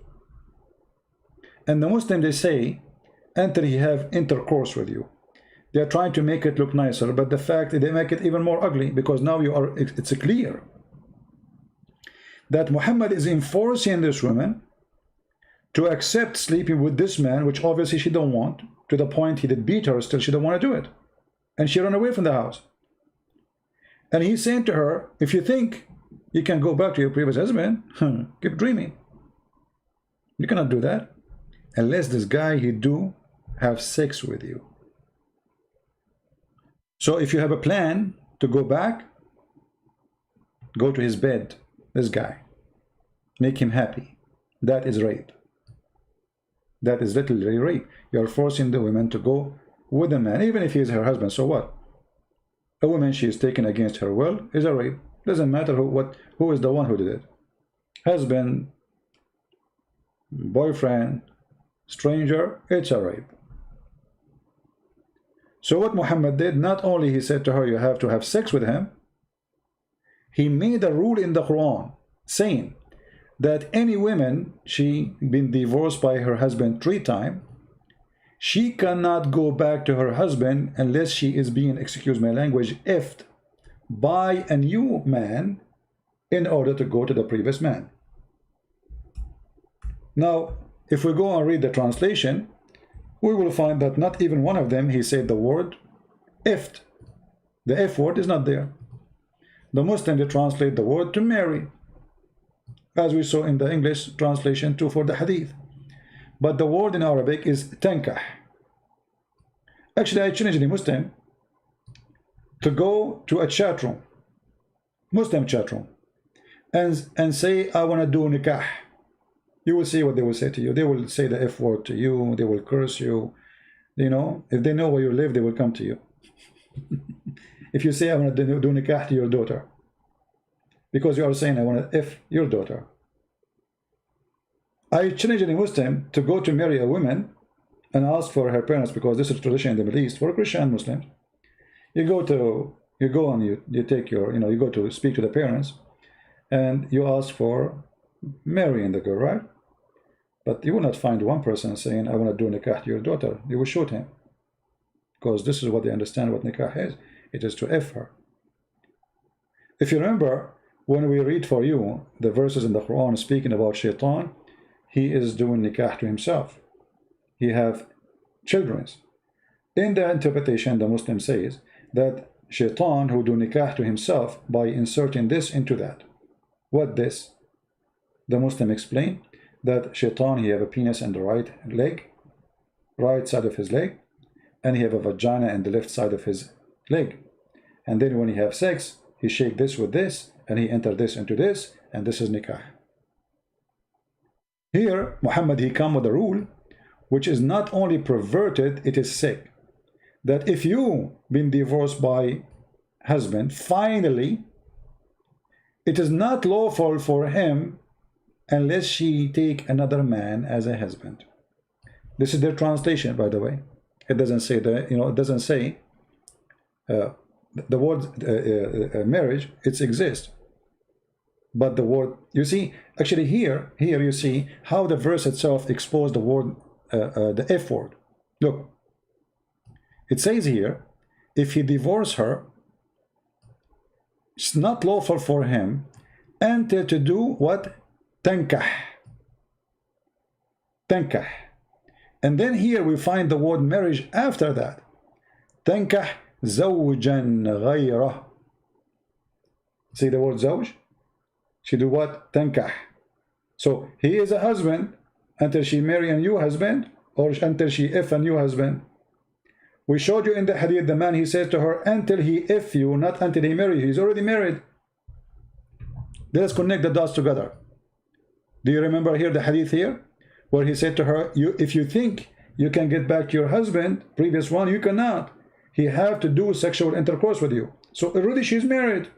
Speaker 1: and the Muslims, they say, until he have intercourse with you. They are trying to make it look nicer, but the fact that they make it even more ugly, because now it's clear that Muhammad is enforcing this woman to accept sleeping with this man, which obviously she don't want, to the point he did beat her, still she don't want to do it. And she ran away from the house. And he's saying to her, if you think you can go back to your previous husband, keep dreaming. You cannot do that unless this guy, he do have sex with you. So if you have a plan to go back, go to his bed, this guy, make him happy. That is rape. That is literally rape. You are forcing the woman to go with a man, even if he is her husband. So what? A woman, she is taken against her will, is a rape. Doesn't matter who is the one who did it. Husband, boyfriend, stranger, it's a rape. So what Muhammad did, not only he said to her, you have to have sex with him, he made a rule in the Quran saying that any woman, she been divorced by her husband 3 times, she cannot go back to her husband unless she is being, excuse my language, effed by a new man in order to go to the previous man. Now, if we go and read the translation, we will find that not even one of them, he said the word effed. The F word is not there. The Muslims, they translate the word to marry, as we saw in the English translation too for the hadith. But the word in Arabic is tankah. Actually, I challenge the Muslim to go to a chat room, Muslim chat room, and say, I want to do nikah. You will see what they will say to you. They will say the F word to you. They will curse you. You know, if they know where you live, they will come to you. If you say, I want to do nikah to your daughter, because you are saying, I want to F your daughter. I challenge any Muslim to go to marry a woman and ask for her parents, because this is tradition in the Middle East for Christian and Muslims. You go and you take your, you go to speak to the parents, and you ask for marrying the girl, right? But you will not find one person saying, I want to do nikah to your daughter. You will shoot him, because this is what they understand what nikah is. It is to F her. If you remember, when we read for you the verses in the Quran speaking about shaitan, he is doing nikah to himself. He have children. In the interpretation, the Muslim says that shaitan who do nikah to himself by inserting this into that. What this? The Muslim explained that shaitan, he have a penis in the right leg, right side of his leg, and he have a vagina in the left side of his leg. And then when he have sex, he shake this with this, and he enter this into this, and this is nikah. Here, Muhammad, he come with a rule, which is not only perverted, it is sick. That if you been divorced by husband, finally, it is not lawful for him unless she take another man as a husband. This is their translation, by the way. It doesn't say that, it doesn't say the word marriage, it exists. But the word, you see, actually here you see how the verse itself exposed the word, the F word. Look, it says here, if he divorced her, it's not lawful for him until to do what? Tankah. Tankah. And then here we find the word marriage after that. Tankah zawjan ghayra. See the word zawj? She do what? Tankah. So he is a husband until she marry a new husband, or until she if a new husband. We showed you in the hadith, the man, he says to her, until he if you, not until he marry you. He's already married. Let us connect the dots together. Do you remember here the hadith here? Where he said to her, if you think you can get back your husband, previous one, you cannot. He have to do sexual intercourse with you. So already she's married.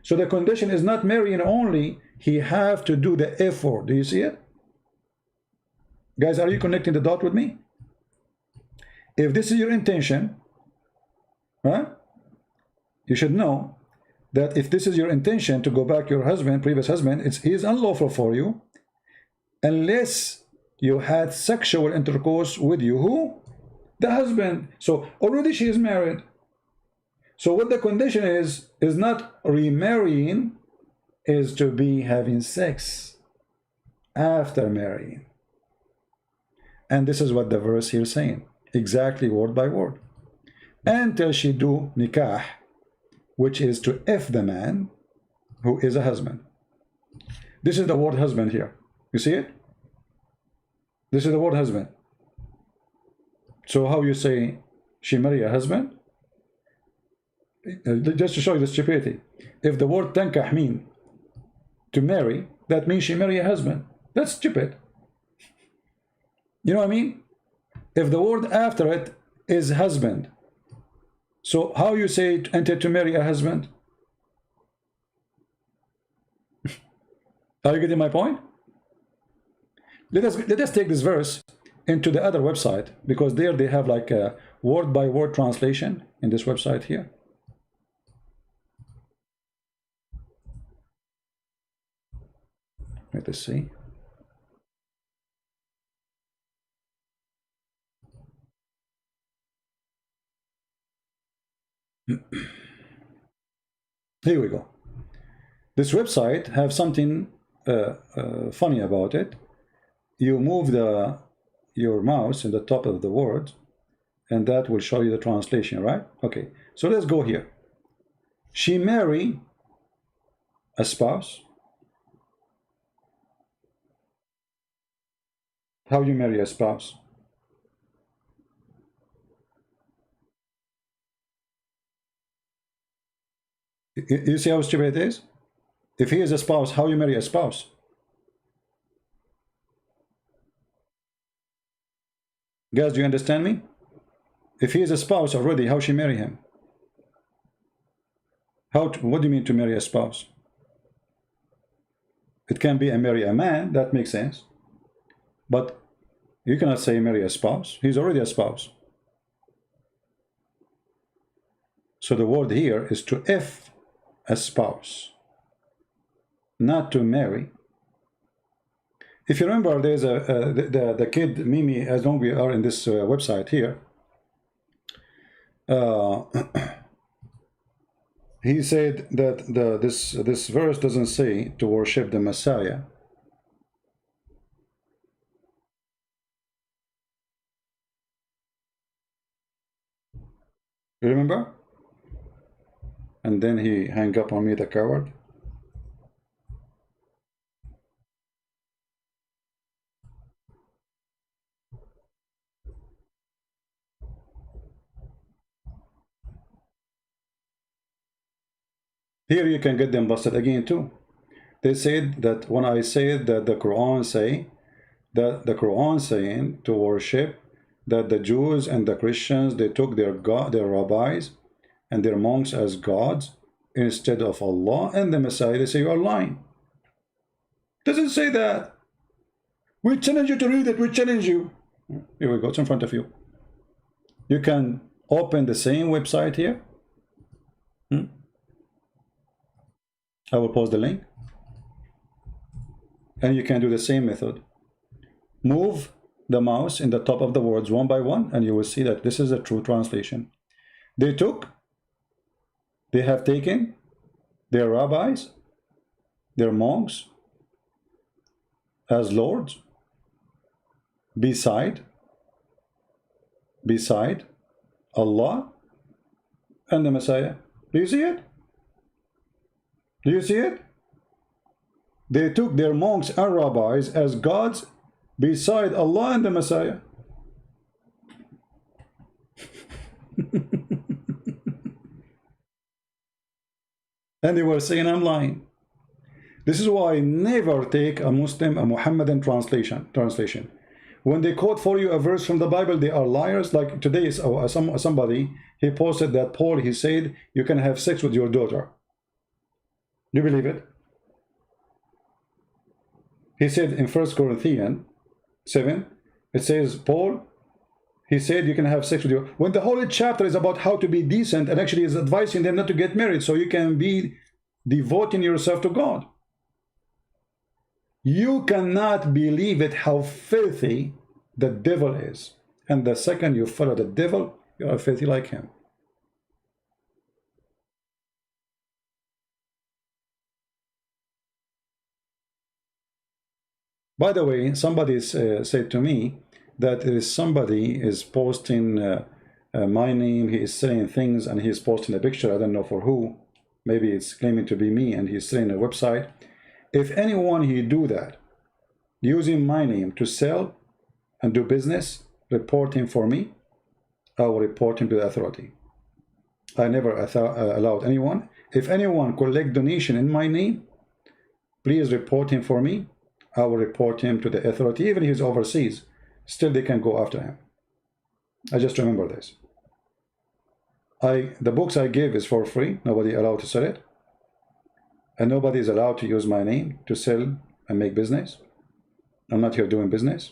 Speaker 1: So the condition is not marrying only, he have to do the effort. Do you see it? Guys, are you connecting the dot with me? If this is your intention, huh? You should know that if this is your intention to go back your husband, previous husband, he is unlawful for you unless you had sexual intercourse with you. Who? The husband. So already she is married. So what the condition is not remarrying, is to be having sex after marrying. And this is what the verse here is saying, exactly word by word. Until she do nikah, which is to F the man who is a husband. This is the word husband here. You see it? This is the word husband. So how you say she marry a husband? Just to show you the stupidity. If the word tankah mean to marry, that means she marry a husband. That's stupid. You know what I mean? If the word after it is husband, so how you say enter to marry a husband? Are you getting my point? Let us take this verse into the other website, because there they have like a word by word translation in this website here. Let us see. Here we go. This website have something funny about it. You move your mouse in the top of the word, and that will show you the translation, right? Okay, so let's go here. She marry a spouse. How you marry a spouse? You see how stupid it is? If he is a spouse, how you marry a spouse? Guys, do you understand me? If he is a spouse already, how she marry him? What do you mean to marry a spouse? It can be marry a man, that makes sense. But you cannot say marry a spouse. He's already a spouse. So the word here is to F a spouse, not to marry. If you remember, there's the kid Mimi, as long as we are in this website here, he said that this verse doesn't say to worship the Messiah. You remember? And then he hung up on me, the coward. Here you can get them busted again too. They said that when I said that the Quran say that the Quran saying to worship, that the Jews and the Christians, they took their rabbis and their monks as gods instead of Allah and the Messiah. They say you are lying. Doesn't say that. We challenge you to read it. We challenge you. Here we go. It's in front of you. You can open the same website here. I will post the link. And you can do the same method. Move the mouse in the top of the words one by one, and you will see that this is a true translation. They have taken their rabbis, their monks, as lords beside Allah and the Messiah. Do you see it? Do you see it? They took their monks and rabbis as gods beside Allah and the Messiah. And they were saying, I'm lying. This is why never take a Muslim, a Muhammadan translation. When they quote for you a verse from the Bible, they are liars. Like today, somebody, he posted that Paul, he said, you can have sex with your daughter. Do you believe it? He said in 1 Corinthians 7, it says, Paul, he said you can have sex with your... When the whole chapter is about how to be decent, and actually is advising them not to get married so you can be devoting yourself to God. You cannot believe it how filthy the devil is. And the second you follow the devil, you are filthy like him. By the way, somebody said to me that there is somebody is posting my name, he is saying things, and he is posting a picture, I don't know for who, maybe it's claiming to be me, and he's saying a website. If anyone he do that, using my name to sell and do business, report him for me, I will report him to the authority. I never allowed anyone. If anyone collect donation in my name, please report him for me. I will report him to the authority. Even if he's overseas, still they can go after him. I just remember this. The books I give is for free. Nobody allowed to sell it. And nobody is allowed to use my name to sell and make business. I'm not here doing business.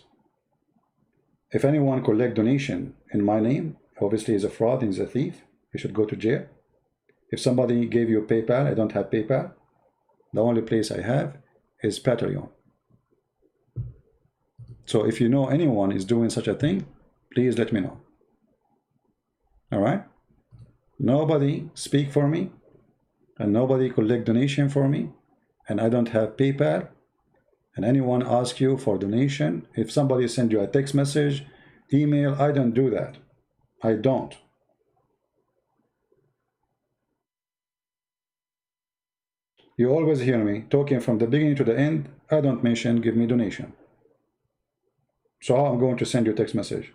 Speaker 1: If anyone collect donation in my name, obviously he's a fraud, he's a thief. He should go to jail. If somebody gave you PayPal, I don't have PayPal. The only place I have is Patreon. So if you know anyone is doing such a thing, please let me know. All right? Nobody speak for me, and nobody collect donation for me, and I don't have PayPal. And anyone ask you for donation, if somebody send you a text message, email, I don't do that. I don't. You always hear me talking from the beginning to the end. I don't mention give me donation. So how I'm going to send you a text message?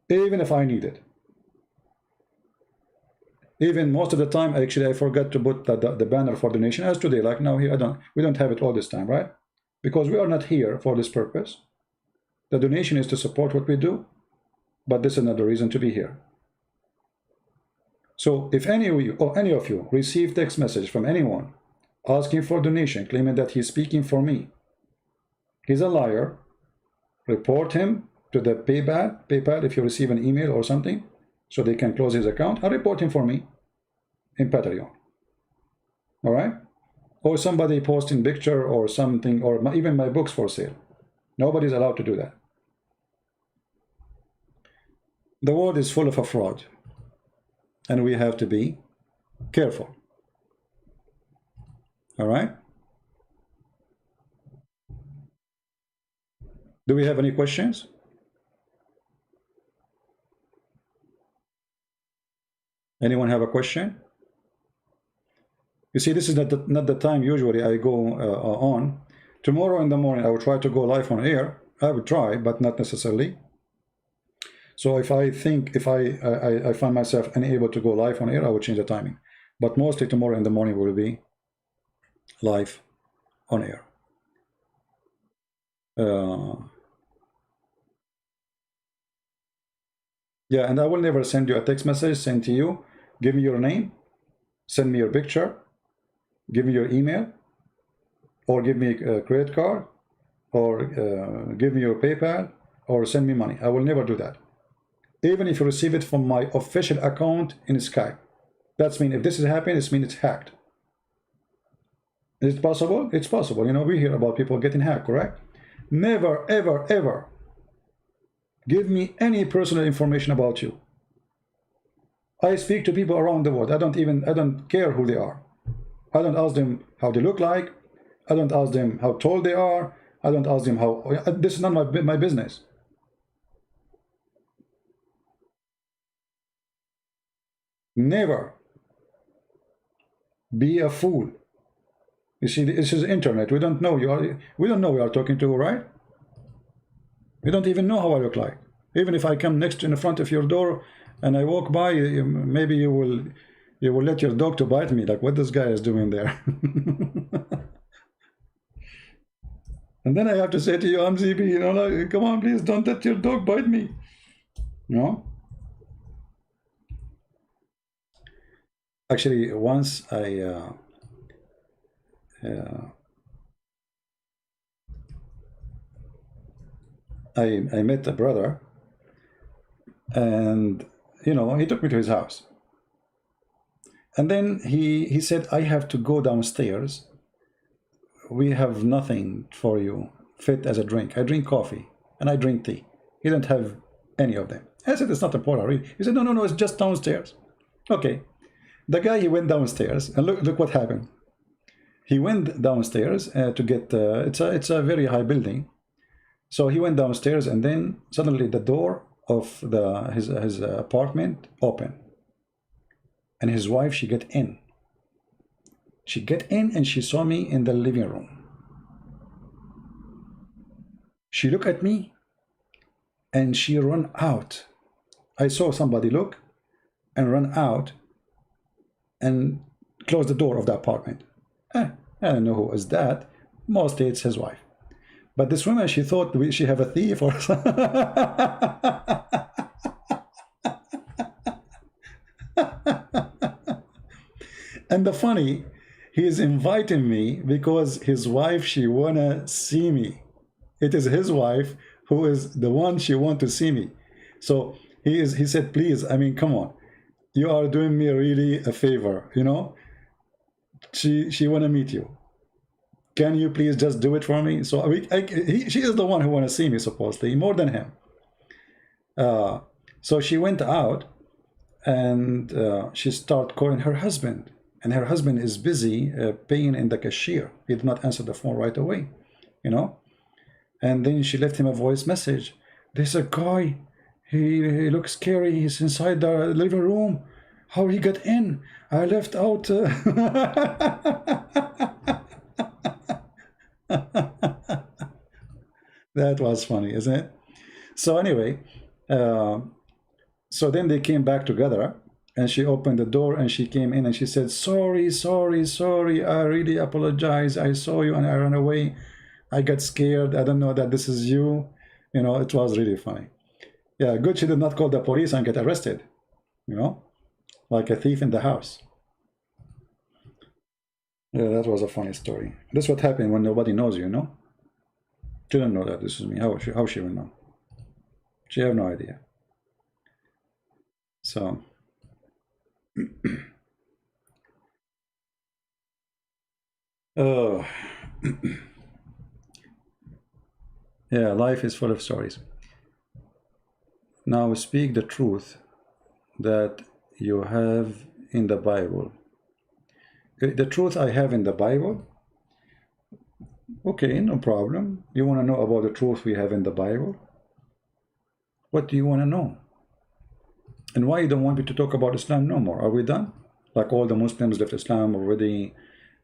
Speaker 1: Even if I need it. Even most of the time, actually, I forgot to put the banner for donation. As today, like now here, we don't have it all this time, right? Because we are not here for this purpose. The donation is to support what we do, but this is not the reason to be here. So if any of you or any of you receive text message from anyone asking for donation, claiming that he's speaking for me, he's a liar. Report him to the PayPal if you receive an email or something, so they can close his account, and report him for me in Patreon. All right? Or somebody posting picture or something, or even my books for sale. Nobody's allowed to do that. The world is full of a fraud, and we have to be careful. All right? Do we have any questions? Anyone have a question? You see, this is not the time usually I go on. Tomorrow in the morning, I will try to go live on air. I will try, but not necessarily. So if I find myself unable to go live on air, I will change the timing. But mostly tomorrow in the morning will be live on air. Yeah, and I will never send you a text message saying to you, give me your name, send me your picture, give me your email, or give me a credit card, or give me your PayPal, or send me money. I will never do that. Even if you receive it from my official account in Skype. That's mean if this is happening, it means it's hacked. Is it possible? It's possible. You know, we hear about people getting hacked, correct? Never, ever, ever give me any personal information about you. I speak to people around the world. I don't care who they are. I don't ask them how they look like. I don't ask them how tall they are. I don't ask them how, this is not my business. Never be a fool. You see, this is internet. We don't know we don't know we are talking to, right? We don't even know how I look like. Even if I come next in the front of your door and I walk by, maybe you will let your dog to bite me, like what this guy is doing there. And then I have to say to you, I'm ZB, you know, like, come on, please don't let your dog bite me. You know? Actually, once I met a brother, and you know, he took me to his house, and then he said, I have to go downstairs. We have nothing for you fit as a drink. I drink coffee and I drink tea. He don't have any of them. I said, it's not important, really. He said, no, it's just downstairs. Okay. The guy, he went downstairs, and look what happened. He went downstairs to get it's a very high building. So he went downstairs, and then suddenly the door of his apartment opened, and his wife, she get in. She get in, and she saw me in the living room. She looked at me, and she run out. I saw somebody look and run out and close the door of the apartment. I don't know who is that. Mostly it's his wife. But this woman, she thought she have a thief or something. And the funny, he is inviting me because his wife, she wanna see me. It is his wife who is the one she want to see me. So he said, please, I mean, come on. You are doing me really a favor, you know? She wanna meet you. Can you please just do it for me? So she is the one who want to see me, supposedly, more than him. So she went out, and she started calling her husband. And her husband is busy paying in the cashier. He did not answer the phone right away, you know. And then she left him a voice message. There's a guy. He looks scary. He's inside the living room. How he got in? I left out. That was funny, isn't it? So anyway, so then they came back together, and she opened the door, and she came in, and she said, sorry, I really apologize. I saw you and I ran away. I got scared. I don't know that this is you. You know, it was really funny. Yeah, good she did not call the police and get arrested, you know, like a thief in the house. Yeah, that was a funny story. That's what happened when nobody knows you, know? She didn't know that this is me. How she will know? She have no idea. So oh yeah, life is full of stories. Now speak the truth that you have in the Bible. The truth I have in the Bible? Okay, no problem. You want to know about the truth we have in the Bible? What do you want to know? And why you don't want me to talk about Islam no more? Are we done? Like all the Muslims left Islam already,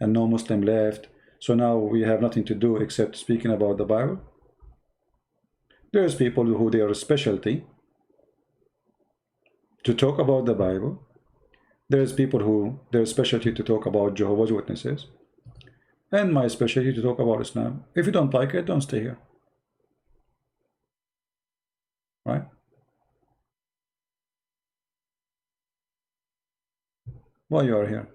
Speaker 1: and no Muslim left. So now we have nothing to do except speaking about the Bible? There's people who their specialty to talk about the Bible. There's people who their specialty to talk about Jehovah's Witnesses. And my specialty to talk about Islam. If you don't like it, don't stay here. Right? Why you are here?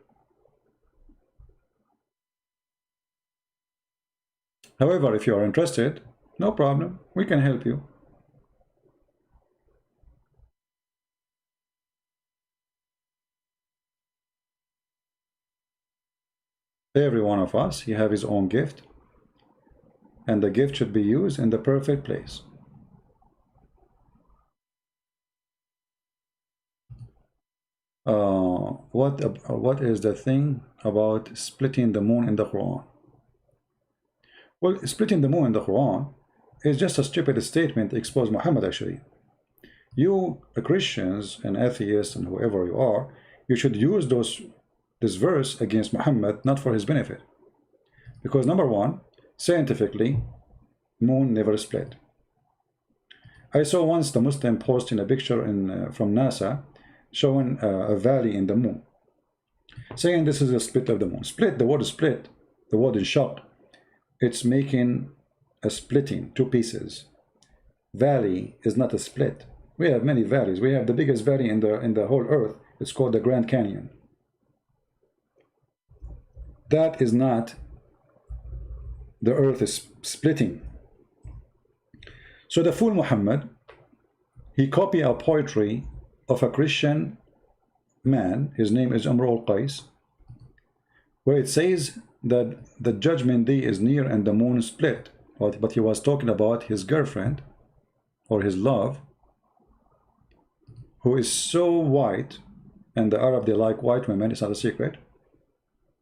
Speaker 1: However, if you are interested, no problem. We can help you. Every one of us, he have his own gift, and the gift should be used in the perfect place. What is the thing about splitting the moon in the Quran? Well, splitting the moon in the Quran is just a stupid statement to expose Muhammad. Actually, you Christians and atheists and whoever you are, you should use this verse against Muhammad, not for his benefit, because number one, scientifically, moon never split. I saw once the Muslim posting a picture from NASA showing a valley in the moon, saying this is a split of the moon. Split, the word is split, the word is shaq. It's making a splitting, two pieces. Valley is not a split. We have many valleys. We have the biggest valley in the whole earth. It's called the Grand Canyon. That is not the earth is splitting. So the fool Muhammad, he copied a poetry of a Christian man, his name is Amr al-Qais, where it says that the judgment day is near and the moon split. But he was talking about his girlfriend or his love, who is so white, and the Arab, they like white women, it's not a secret,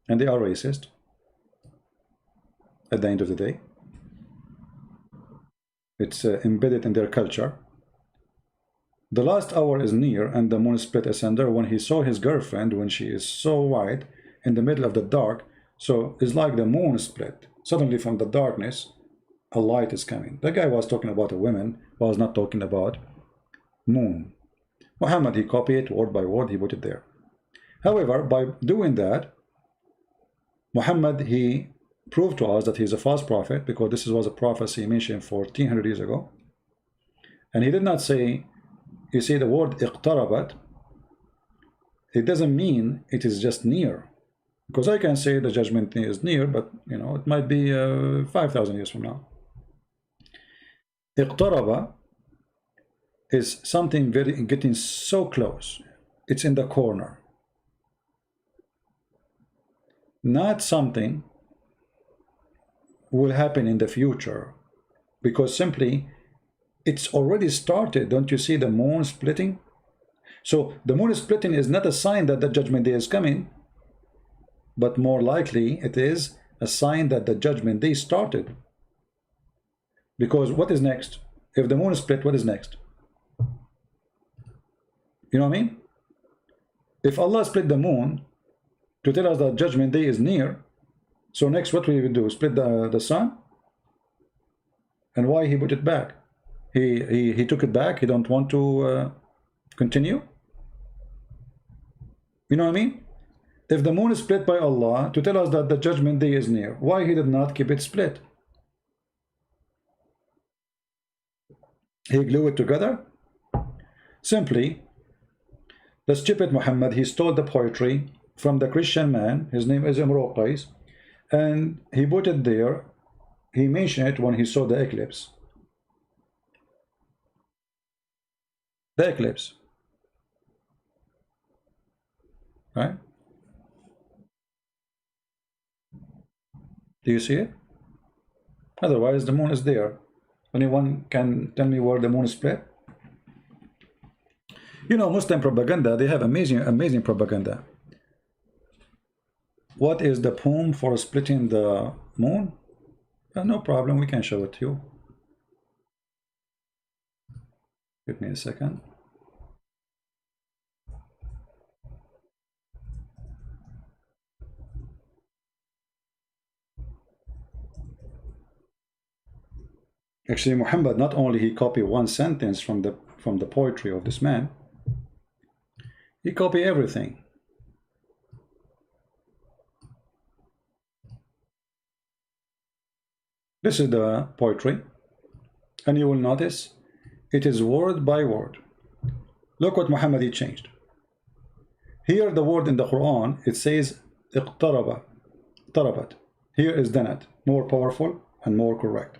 Speaker 1: and they are racist at the end of the day. It's embedded in their culture. The last hour is near and the moon split asunder when he saw his girlfriend, when she is so white in the middle of the dark. So it's like the moon split. Suddenly from the darkness, a light is coming. The guy was talking about a woman, was not talking about moon. Muhammad, he copied it word by word, he put it there. However, by doing that, Muhammad, he proved to us that he's a false prophet, because this was a prophecy mentioned 1400 years ago. And he did not say, you see the word iqtarabat, it doesn't mean it is just near. Because I can say the judgment is near, but you know, it might be 5,000 years from now. Iqtaraba is something getting so close. It's in the corner. Not something will happen in the future, because simply it's already started. Don't you see the moon splitting? So the moon splitting is not a sign that the judgment day is coming, but more likely it is a sign that the judgment day started. Because what is next? If the moon is split, what is next? You know what I mean? If Allah split the moon to tell us that judgment day is near, so next what we will do? Split the sun? And why he put it back? He took it back. He don't want to continue. You know what I mean? If the moon is split by Allah to tell us that the judgment day is near, why he did not keep it split? He glued it together. Simply, the stupid Muhammad, he stole the poetry from the Christian man. His name is Amr al-Qais, and he put it there. He mentioned it when he saw the eclipse. The eclipse, right? Do you see it? Otherwise, the moon is there. Anyone can tell me where the moon is split? You know, Muslim propaganda, they have amazing propaganda. What is the poem for splitting the moon? No problem, we can show it to you. Give me a second. Actually, Muhammad, not only he copied one sentence from the poetry of this man, he copied everything. This is the poetry, and you will notice it is word by word. Look what Muhammad he changed. Here the word in the Quran, it says iqtaraba, tarabat. Here is danat, more powerful and more correct.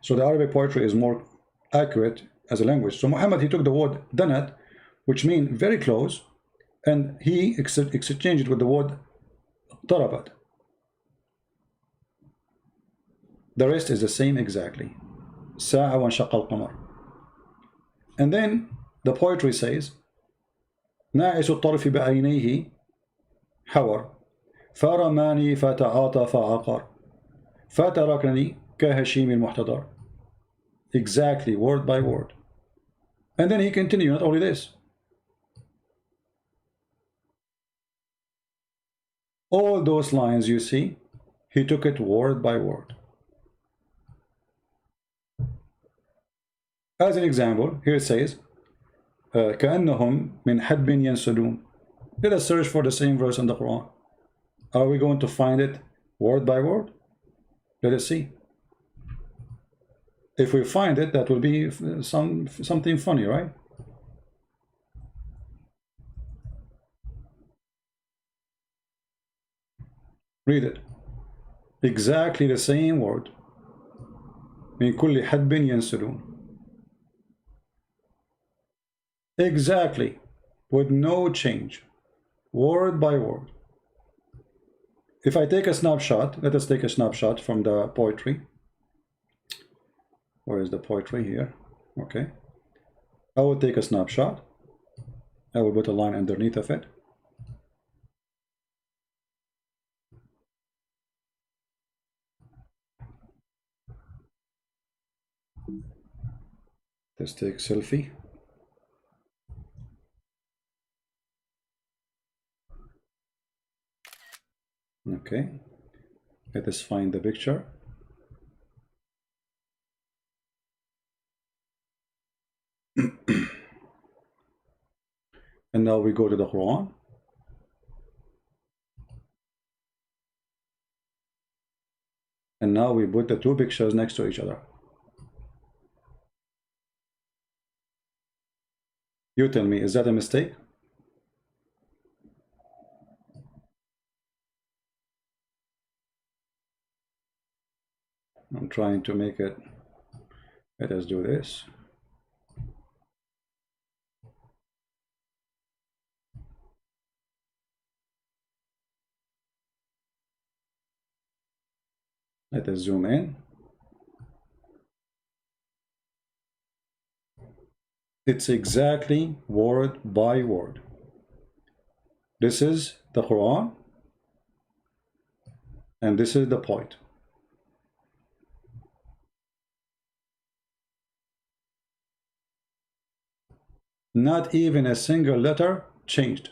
Speaker 1: So the Arabic poetry is more accurate as a language. So Muhammad, he took the word danat, which means very close, and he exchanged it with the word اقتربت. The rest is the same exactly. ساعة وانشق القمر. And then the poetry says ناعس الطرف بعينيه حور فرماني فتعاطى فعقر فتركني كهشيم المحتضر. Exactly, word by word. And then he continued, not only this. All those lines you see, he took it word by word. As an example, here it says, كأنهم من حدب ينسلون. Let us search for the same verse in the Quran. Are we going to find it word by word? Let us see. If we find it, that will be something funny, right? Read it. Exactly the same word. من كل حدب ينسلون. Exactly, with no change, word by word. If I take a snapshot, let us take a snapshot from the poetry. Where is the poetry here? Okay. I will take a snapshot. I will put a line underneath of it. Let's take selfie. Okay. Let us find the picture. And now we go to the Quran. And now we put the two pictures next to each other. You tell me, is that a mistake? I'm trying to make it. Let us do this. Let us zoom in. It's exactly word by word. This is the Quran, and this is the point. Not even a single letter changed.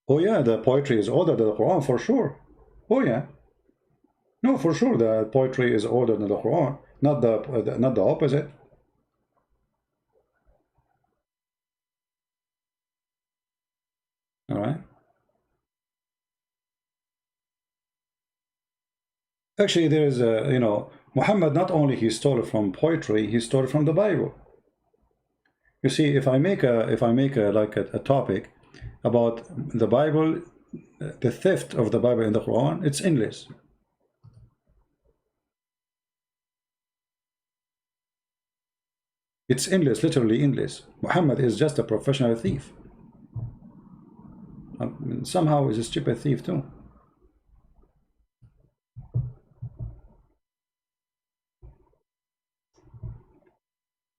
Speaker 1: Oh yeah, the poetry is older than the Quran for sure. Oh yeah. No, for sure the poetry is older than the Quran, not the opposite. All right. Actually, there is a, Muhammad not only he stole it from poetry, he stole it from the Bible. You see, if I make a topic about the Bible, the theft of the Bible in the Quran, it's endless. It's endless, literally endless. Muhammad is just a professional thief. Somehow he's a stupid thief too.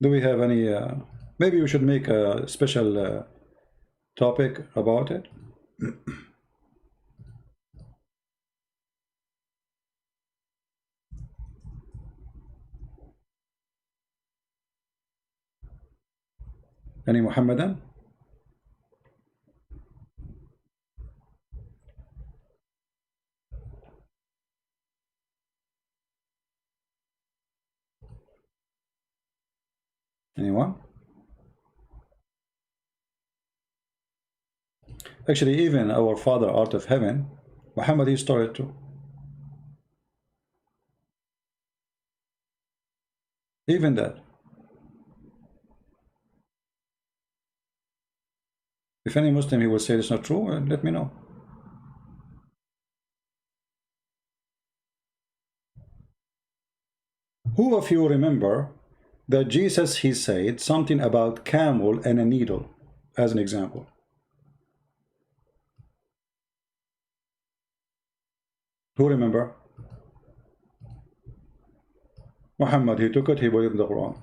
Speaker 1: Do we have any, maybe we should make a special topic about it? Any Muhammadan? Anyone? Actually, even our Father out of heaven, Muhammad, he stole it too. Even that. If any Muslim he will say it's not true, let me know. Who of you remember that Jesus, he said something about camel and a needle as an example? Who remember? Muhammad, he took it, he put it in the Quran.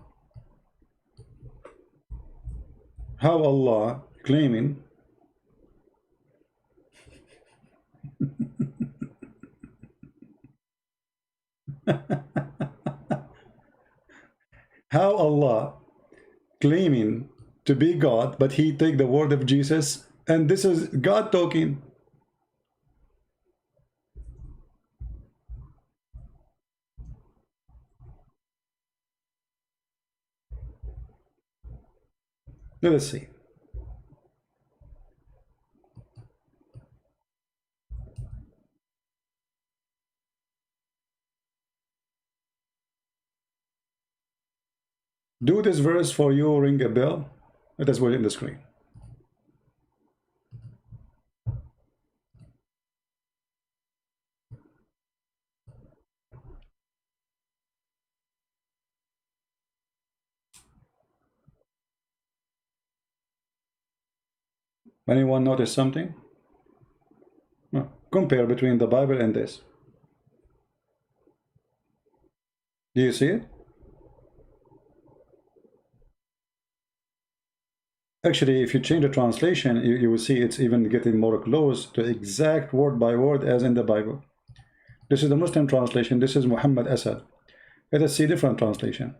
Speaker 1: How Allah claiming how Allah claiming to be God, but he take the word of Jesus, and this is God talking. Let us see. Do this verse for you ring a bell? Let us put it in the screen. Anyone notice something? No. Compare between the Bible and this. Do you see it? Actually, if you change the translation, you will see it's even getting more close to exact word by word as in the Bible. This is the Muslim translation. This is Muhammad Asad. Let us see different translation.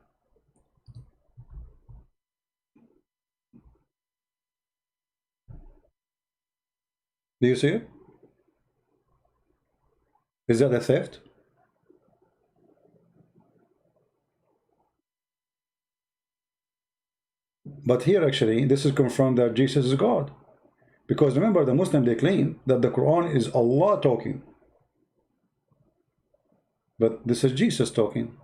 Speaker 1: Do you see it? Is that a theft? But here actually, this is confirmed that Jesus is God. Because remember, the Muslim, they claim that the Quran is Allah talking. But this is Jesus talking.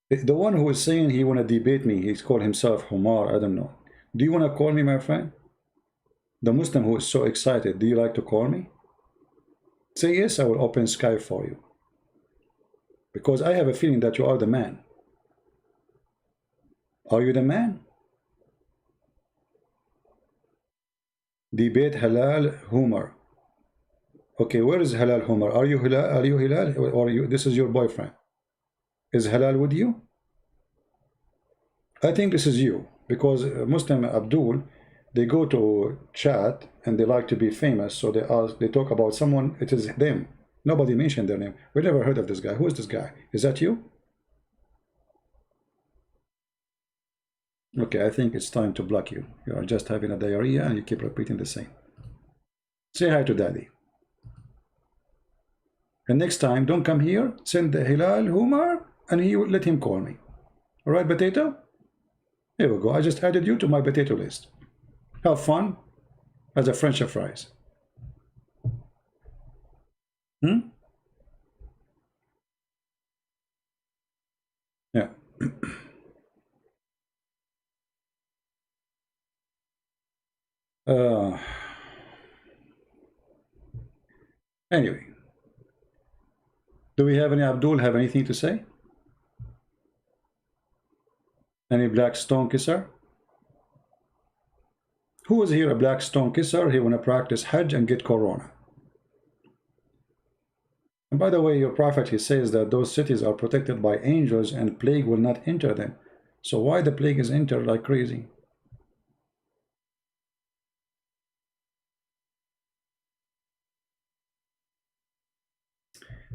Speaker 1: The one who is saying he want to debate me, he's called himself Humar, I don't know. Do you want to call me, my friend? The Muslim who is so excited, do you like to call me? Say yes, I will open Skype for you. Because I have a feeling that you are the man. Are you the man? Debate Halal Humar. Okay, where is Halal Humar? Are you Halal? Are you Halal? Or you, this is your boyfriend? Is Halal with you? I think this is you. Because Muslim Abdul, they go to chat and they like to be famous. So they talk about someone, it is them. Nobody mentioned their name. We never heard of this guy. Who is this guy? Is that you? Okay, I think it's time to block you. You are just having a diarrhea and you keep repeating the same. Say hi to daddy. And next time, don't come here. Send the Hilal Humar and he will let him call me. All right, potato? Here we go. I just added you to my potato list. Have fun as a French fries. Hmm? Yeah. Anyway, do we have any Abdul have anything to say? Any black stone kisser? Who is here a black stone kisser? He want to practice hajj and get corona. And by the way, your prophet, he says that those cities are protected by angels and plague will not enter them. So why the plague is entered like crazy?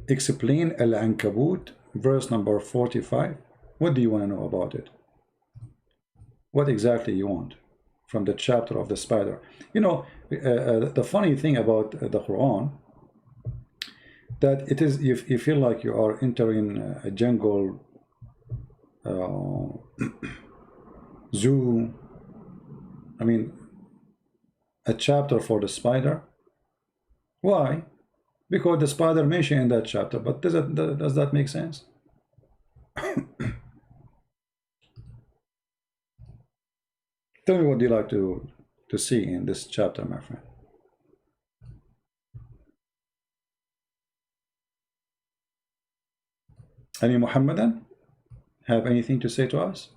Speaker 1: Explain Al-Ankabut, verse number 45. What do you want to know about it? What exactly you want from the chapter of the spider? You know, the funny thing about the Quran, that it is, you feel like you are entering a jungle, zoo. I mean, a chapter for the spider. Why? Because the spider mentioned in that chapter. But does that make sense? Tell me what you like to see in this chapter, my friend. Any Muhammadan have anything to say to us?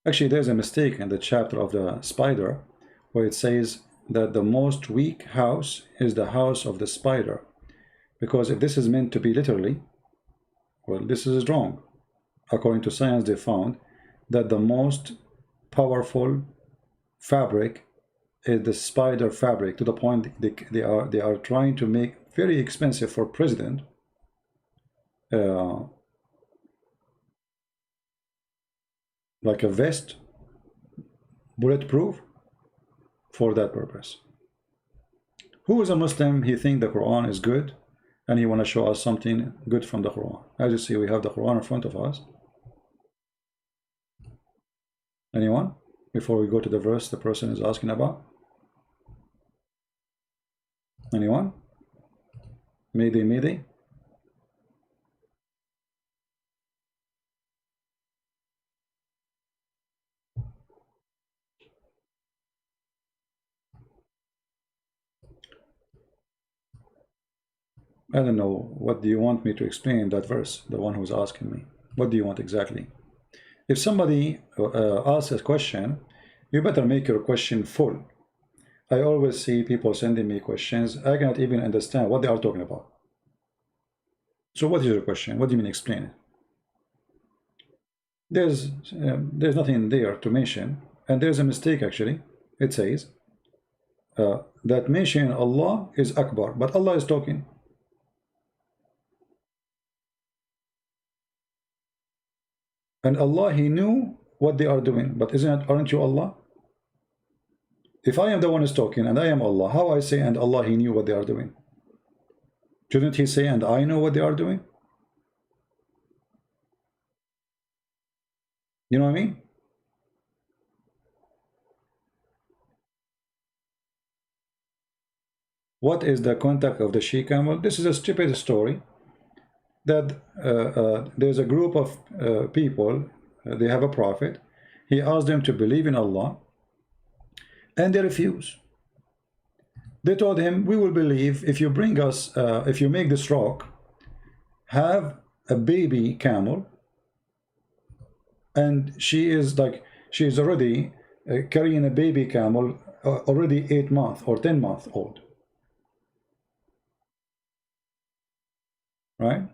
Speaker 1: Actually, there's a mistake in the chapter of the spider where it says that the most weak house is the house of the spider. Because if this is meant to be literally, well, this is wrong. According to science, they found that the most powerful fabric is the spider fabric, to the point they are trying to make very expensive for president like a vest, bulletproof, for that purpose. Who is a Muslim, he think the Quran is good and he want to show us something good from the Quran? As you see, we have the Quran in front of us. Anyone? Before we go to the verse the person is asking about? Anyone? Mayday, mayday. I don't know. What do you want me to explain that verse? The one who's asking me. What do you want exactly? If somebody asks a question, you better make your question full. I always see people sending me questions. I cannot even understand what they are talking about. So what is your question? What do you mean explain it? There's nothing there to mention, and there's a mistake actually. It says that mention Allah is Akbar, but Allah is talking. And Allah, He knew what they are doing, but aren't you Allah? If I am the one who's talking and I am Allah, how I say and Allah, He knew what they are doing? Shouldn't He say and I know what they are doing? You know what I mean? What is the contact of the she-camel? This is a stupid story that there's a group of people, they have a prophet. He asked them to believe in Allah, and they refuse. They told him, we will believe if you bring us, if you make this rock have a baby camel, and she is already carrying a baby camel, already 8 months or 10 months old, right?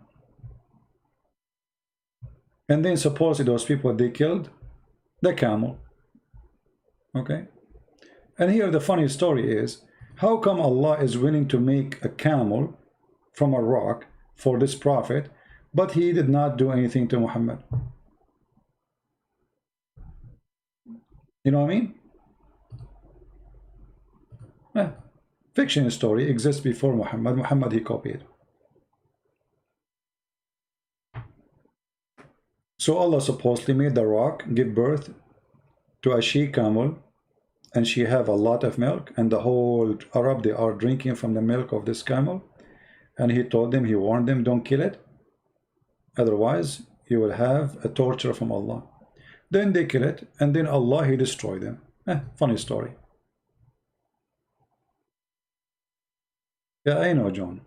Speaker 1: And then supposedly those people, they killed the camel. Okay. And here the funny story is, how come Allah is willing to make a camel from a rock for this prophet, but He did not do anything to Muhammad? You know what I mean? Fiction story exists before Muhammad. Muhammad, he copied. So Allah supposedly made the rock give birth to a she-camel, and she have a lot of milk, and the whole Arab, they are drinking from the milk of this camel. And He told them, He warned them, don't kill it, otherwise you will have a torture from Allah. Then they kill it, and then Allah, He destroyed them. Funny story. Yeah, I know, John.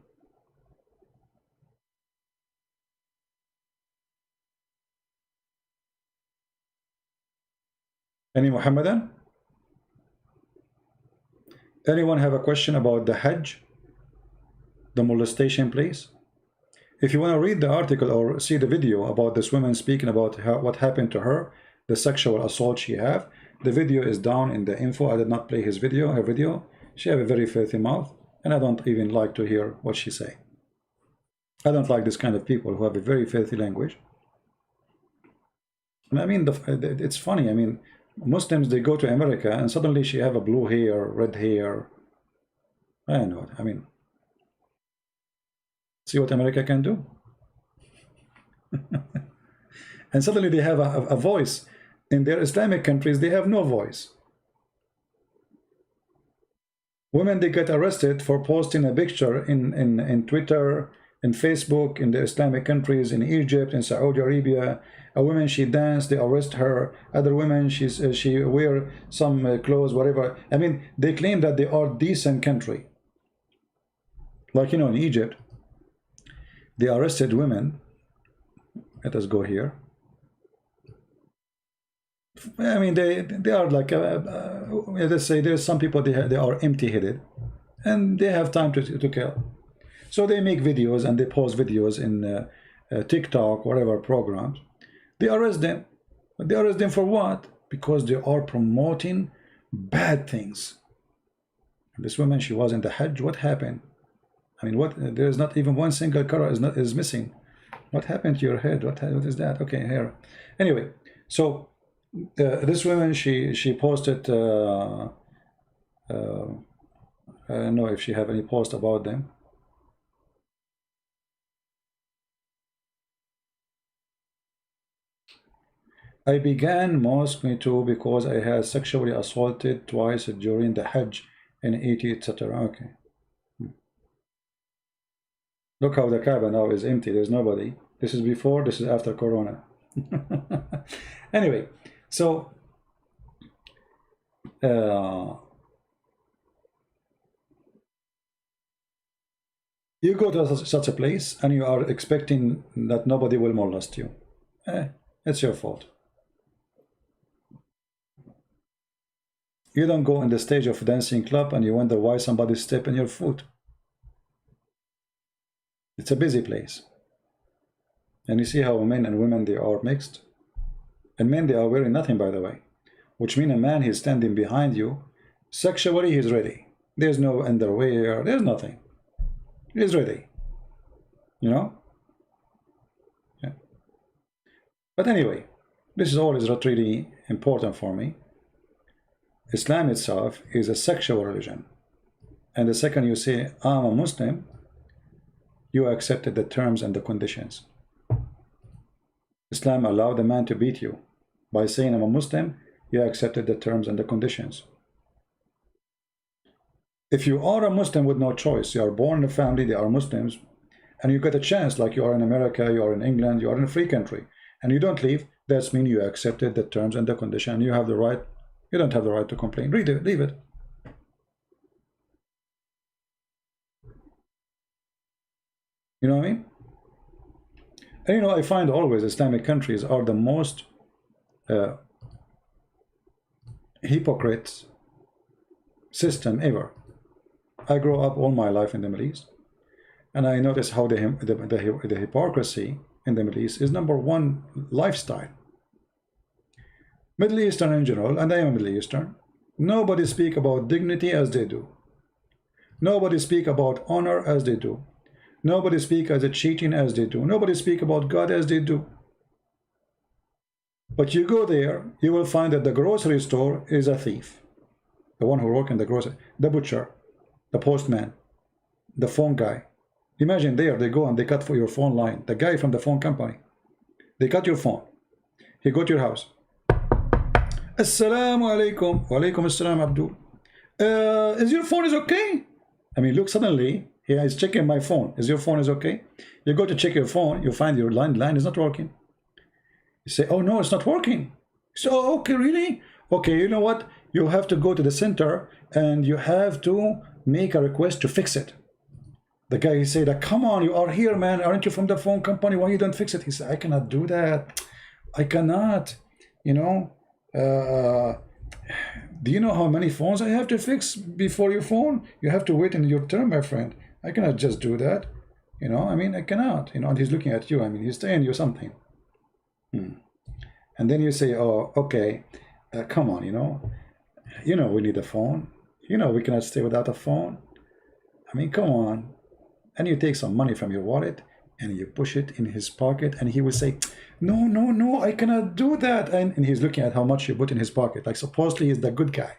Speaker 1: Any Muhammadan? Anyone have a question about the hajj, the molestation place? If you want to read the article or see the video about this woman speaking about what happened to her, the sexual assault she have, the video is down in the info. I did not play her video. She have a very filthy mouth, and I don't even like to hear what she say. I don't like this kind of people who have a very filthy language. And I mean, it's funny. I mean, Muslims, they go to America and suddenly she have a blue hair, red hair. I don't know. I mean, see what America can do. And suddenly they have a voice. In their Islamic countries, they have no voice. Women, they get arrested for posting a picture in Twitter, in Facebook, in the Islamic countries, in Egypt, in Saudi Arabia. A woman, she danced, they arrest her. Other women, she wear some clothes, whatever. I mean, they claim that they are decent country. Like, you know, in Egypt, they arrested women. Let us go here. I mean, they are like, let's say there's some people, they are empty-headed, and they have time to kill. So they make videos and they post videos in TikTok, whatever programs. They arrest them. But they arrest them for what? Because they are promoting bad things. And this woman, she was in the Hajj. What happened? I mean, what? There's not even one single color is missing. What happened to your head? What is that? Okay, here. Anyway, so this woman, she posted. I don't know if she have any post about them. I began mosque me too because I had sexually assaulted twice during the Hajj and 80, etc. Okay. Look how the Kaaba now is empty. There's nobody. This is before, this is after Corona. Anyway, so you go to such a place and you are expecting that nobody will molest you. It's your fault. You don't go in the stage of a dancing club and you wonder why somebody's stepping your foot. It's a busy place. And you see how men and women, they are mixed. And men, they are wearing nothing, by the way. Which means a man, he's standing behind you. Sexually, he's ready. There's no underwear. There's nothing. He's ready. You know? Yeah. But anyway, this is always not really important for me. Islam itself is a sexual religion. And the second you say, I'm a Muslim, you accepted the terms and the conditions. Islam allowed a man to beat you. By saying I'm a Muslim, you accepted the terms and the conditions. If you are a Muslim with no choice, you are born in a family, they are Muslims, and you get a chance, like you are in America, you are in England, you are in a free country, and you don't leave, that means you accepted the terms and the condition, and you have the right, you don't have the right to complain. Read it, leave it. You know what I mean? And you know, I find always Islamic countries are the most hypocrite system ever. I grew up all my life in the Middle East, and I noticed how the hypocrisy in the Middle East is number one lifestyle. Middle Eastern in general, and I am Middle Eastern, nobody speak about dignity as they do. Nobody speak about honor as they do. Nobody speak as a cheating as they do. Nobody speak about God as they do. But you go there, you will find that the grocery store is a thief. The one who works in the grocery, the butcher, the postman, the phone guy. Imagine there, they go and they cut for your phone line. The guy from the phone company. They cut your phone. He go to your house. Assalamu alaikum. Wa alaikum assalam, Abdul. Is your phone is okay? I mean, look, suddenly, he is checking my phone. Is your phone is okay? You go to check your phone, you find your line is not working. You say, oh no, it's not working. So, okay, really? Okay, you know what? You have to go to the center and you have to make a request to fix it. The guy, he said, come on, you are here, man. Aren't you from the phone company? Why you don't fix it? He said, I cannot do that. I cannot, you know. Do you know how many phones I have to fix before your phone? You have to wait in your turn, my friend. I cannot just do that. You know, I mean, I cannot. You know, and he's looking at you. I mean, he's saying you something. And then you say, oh, okay, come on, you know, we need a phone. You know, we cannot stay without a phone. I mean, come on. And you take some money from your wallet and you push it in his pocket, and he will say, no, no, no, I cannot do that. And he's looking at how much you put in his pocket. Like, supposedly he's the good guy.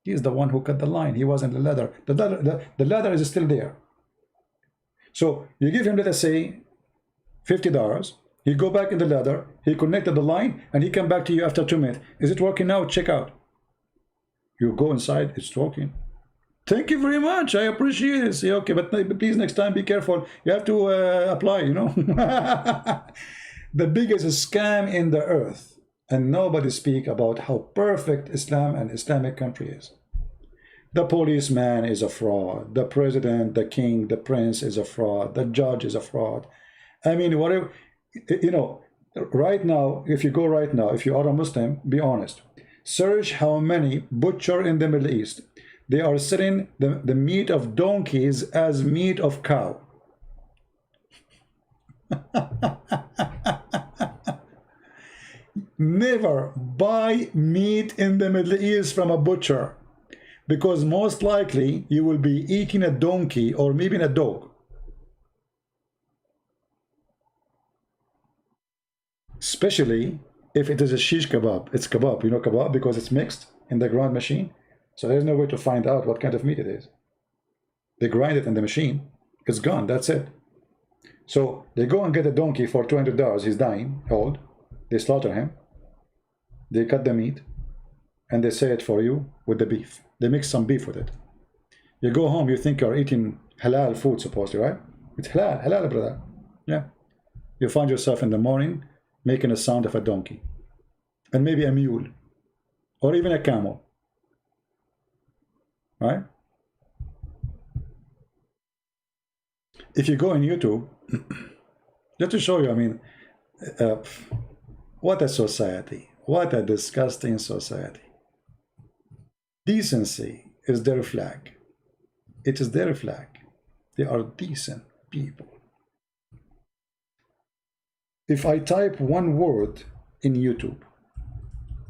Speaker 1: He's the one who cut the line. He wasn't the leather. The leather is still there. So you give him, let us say, $50. He go back in the leather. He connected the line, and he come back to you after 2 minutes. Is it working now? Check out. You go inside. It's working. Thank you very much. I appreciate it. Say, okay, but please next time be careful. You have to apply, you know. The biggest scam in the earth. And nobody speak about how perfect Islam and Islamic country is. The policeman is a fraud. The president, the king, the prince is a fraud. The judge is a fraud. I mean, whatever, you know, right now, if you go right now, if you are a Muslim, be honest. Search how many butcher in the Middle East. They are selling the meat of donkeys as meat of cow. Never buy meat in the Middle East from a butcher, because most likely you will be eating a donkey or maybe a dog. Especially if it is a shish kebab. It's kebab, you know kebab, because it's mixed in the grind machine. So there's no way to find out what kind of meat it is. They grind it in the machine. It's gone, that's it. So they go and get a donkey for $200. He's dying, old. They slaughter him. They cut the meat and they say it for you with the beef. They mix some beef with it. You go home, you think you're eating halal food, supposedly, right? It's halal, halal, brother. Yeah. You find yourself in the morning making a sound of a donkey, and maybe a mule, or even a camel, right? If you go on YouTube, just to show you, I mean, what a society, what a disgusting society. Decency is their flag. It is their flag. They are decent people. If I type one word in YouTube,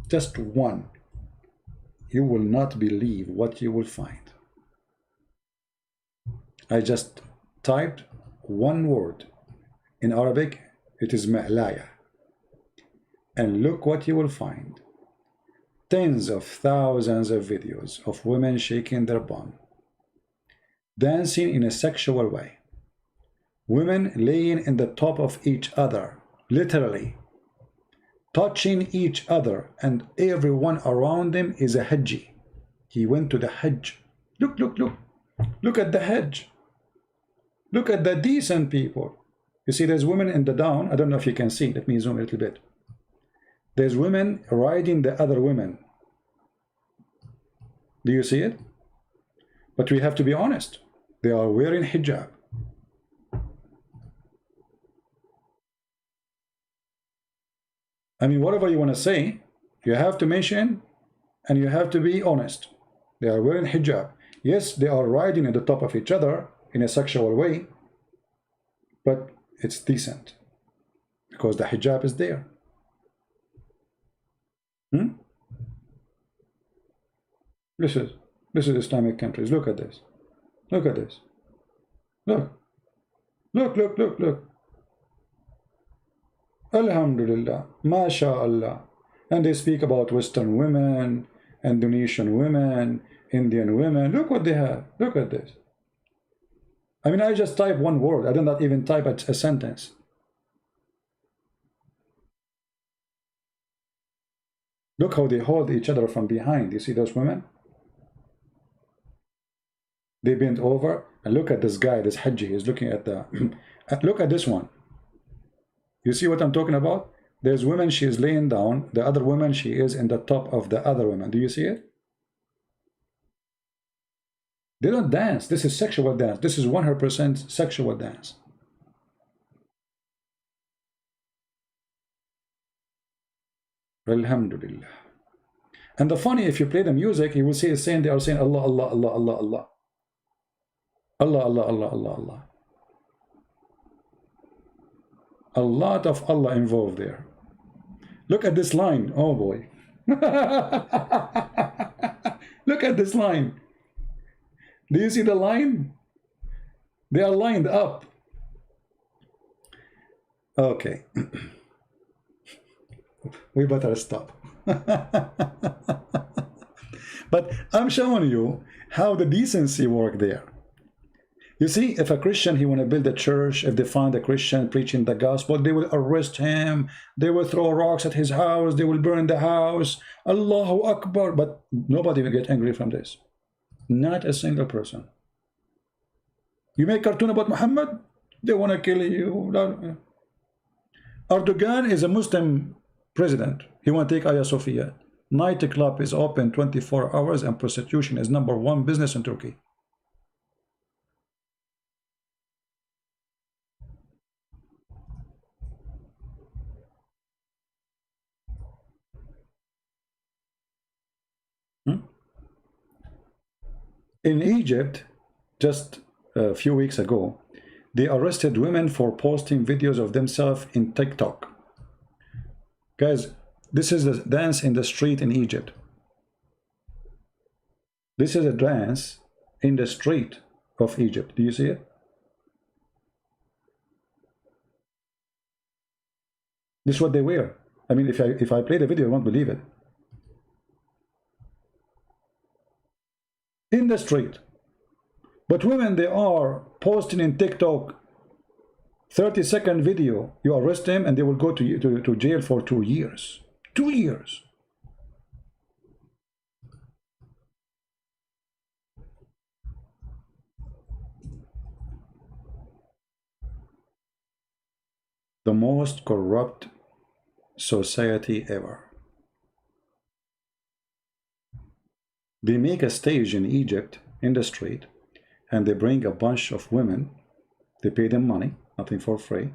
Speaker 1: just one, you will not believe what you will find. I just typed one word in Arabic. It is ma'laya, and look what you will find. Tens of thousands of videos of women shaking their bum, dancing in a sexual way, women laying in the top of each other, literally touching each other, and everyone around them is a hajji. He went to the hajj. Look, look, look. Look at the hajj. Look at the decent people. You see, there's women in the down. I don't know if you can see. Let me zoom a little bit. There's women riding the other women. Do you see it? But we have to be honest. They are wearing hijab. I mean, whatever you want to say, you have to mention and you have to be honest. They are wearing hijab. Yes, they are riding at the top of each other in a sexual way, but it's decent because the hijab is there. This is Islamic countries. Look at this. Look at this. Look. Look, look, look, look. Alhamdulillah, MashaAllah. And they speak about Western women, Indonesian women, Indian women. Look what they have. Look at this. I mean, I just type one word. I did not even type a sentence. Look how they hold each other from behind. You see those women? They bent over, and look at this guy, this Hajji is looking at the... look at this one. You see what I'm talking about? There's women, she is laying down. The other woman, she is in the top of the other woman. Do you see it? They don't dance. This is sexual dance. This is 100% sexual dance. Alhamdulillah. And the funny, if you play the music, you will see it saying, they are saying Allah, Allah, Allah, Allah, Allah. Allah, Allah, Allah, Allah, Allah. A lot of Allah involved there. Look at this line. Oh boy. Look at this line. Do you see the line? They are lined up. Okay. We better stop. But I'm showing you how the decency work there. You see, if a Christian, he want to build a church, if they find a Christian preaching the gospel, they will arrest him, they will throw rocks at his house, they will burn the house, Allahu Akbar. But nobody will get angry from this. Not a single person. You make cartoon about Muhammad, they want to kill you. Erdogan is a Muslim president. He want to take Hagia Sophia. Nightclub is open 24 hours and prostitution is #1 business in Turkey. In Egypt, just a few weeks ago, they arrested women for posting videos of themselves in TikTok. Guys, this is a dance in the street in Egypt. This is a dance in the street of Egypt. Do you see it? This is what they wear. I mean, if I play the video, you won't believe it. In the street. But women, they are posting in TikTok 30-second video. You arrest them and they will go to jail for 2 years. 2 years. The most corrupt society ever. They make a stage in Egypt in the street and they bring a bunch of women. They pay them money, nothing for free.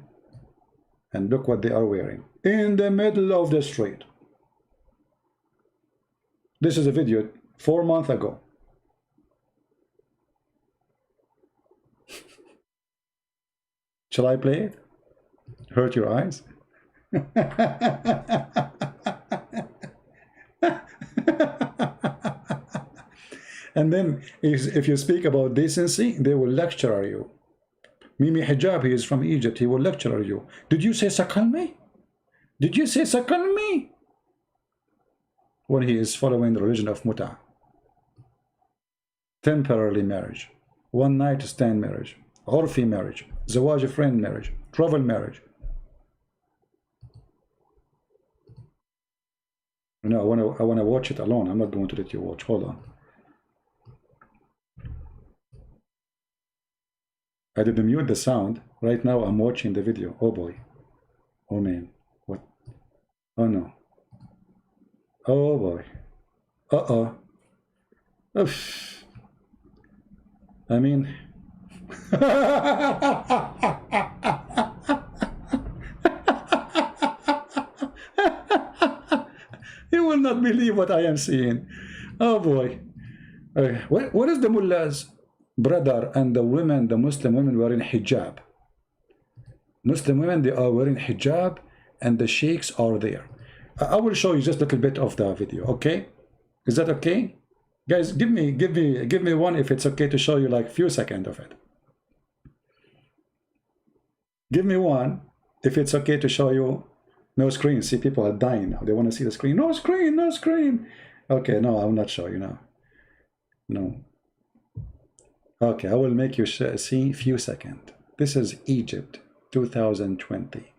Speaker 1: And look what they are wearing in the middle of the street. This is a video 4 months ago. Shall I play it? Hurt your eyes? And then if you speak about decency, they will lecture you. Mimi Hijab, he is from Egypt, he will lecture you. Did you say sakalmi? Did you say sakalmi? When he is following the religion of Muta. Temporary marriage, one night stand marriage, Urfi marriage, Zawaj friend marriage, travel marriage. No, I want to watch it alone. I'm not going to let you watch. Hold on. I did mute the sound. Right now I'm watching the video. Oh boy. Oh man. What? Oh no. Oh boy. Uh-oh. Oof. I mean... You will not believe what I am seeing. Oh boy. What is the mullahs? Brother, and the women, the Muslim women wearing hijab. Muslim women, they are wearing hijab and the sheikhs are there. I will show you just a little bit of the video, okay? Is that okay? Guys, give me one if it's okay to show you like few seconds of it. Give me one if it's okay to show you. No screen. See, people are dying now. They want to see the screen. No screen, no screen. Okay, no, I will not show you now. No. Okay, I will make you see few seconds. This is Egypt 2020,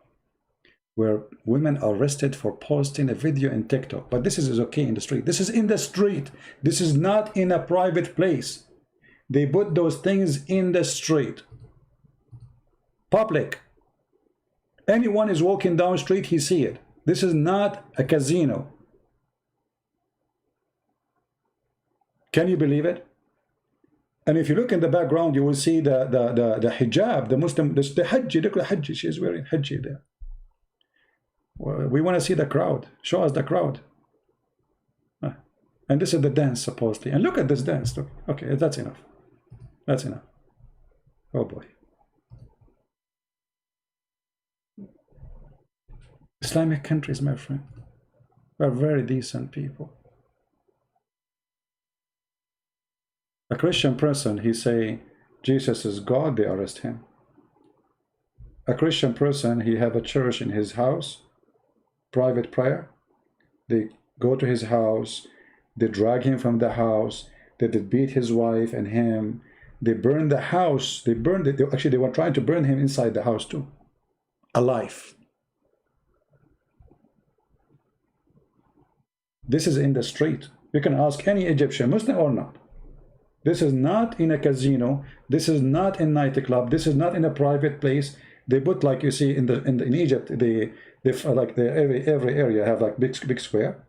Speaker 1: where women are arrested for posting a video in TikTok. But this is okay in the street. This is in the street. This is not in a private place. They put those things in the street. Public. Anyone is walking down the street, he see it. This is not a casino. Can you believe it? And if you look in the background, you will see the hijab, the Muslim, the hajj. Look at the hajj. She is wearing hajj there. Well, we want to see the crowd. Show us the crowd. And this is the dance, supposedly. And look at this dance. Look. Okay, that's enough. That's enough. Oh boy. Islamic countries, my friend, are very decent people. A Christian person, he say Jesus is God, they arrest him. A Christian person, he have a church in his house, private prayer. They go to his house, they drag him from the house, they beat his wife and him. They burn the house, they burned it. Actually, they were trying to burn him inside the house too, alive. This is in the street. You can ask any Egyptian, Muslim or not. This is not in a casino. This is not in nightclub. This is not in a private place. They put, like you see in Egypt, they like every area have like big square.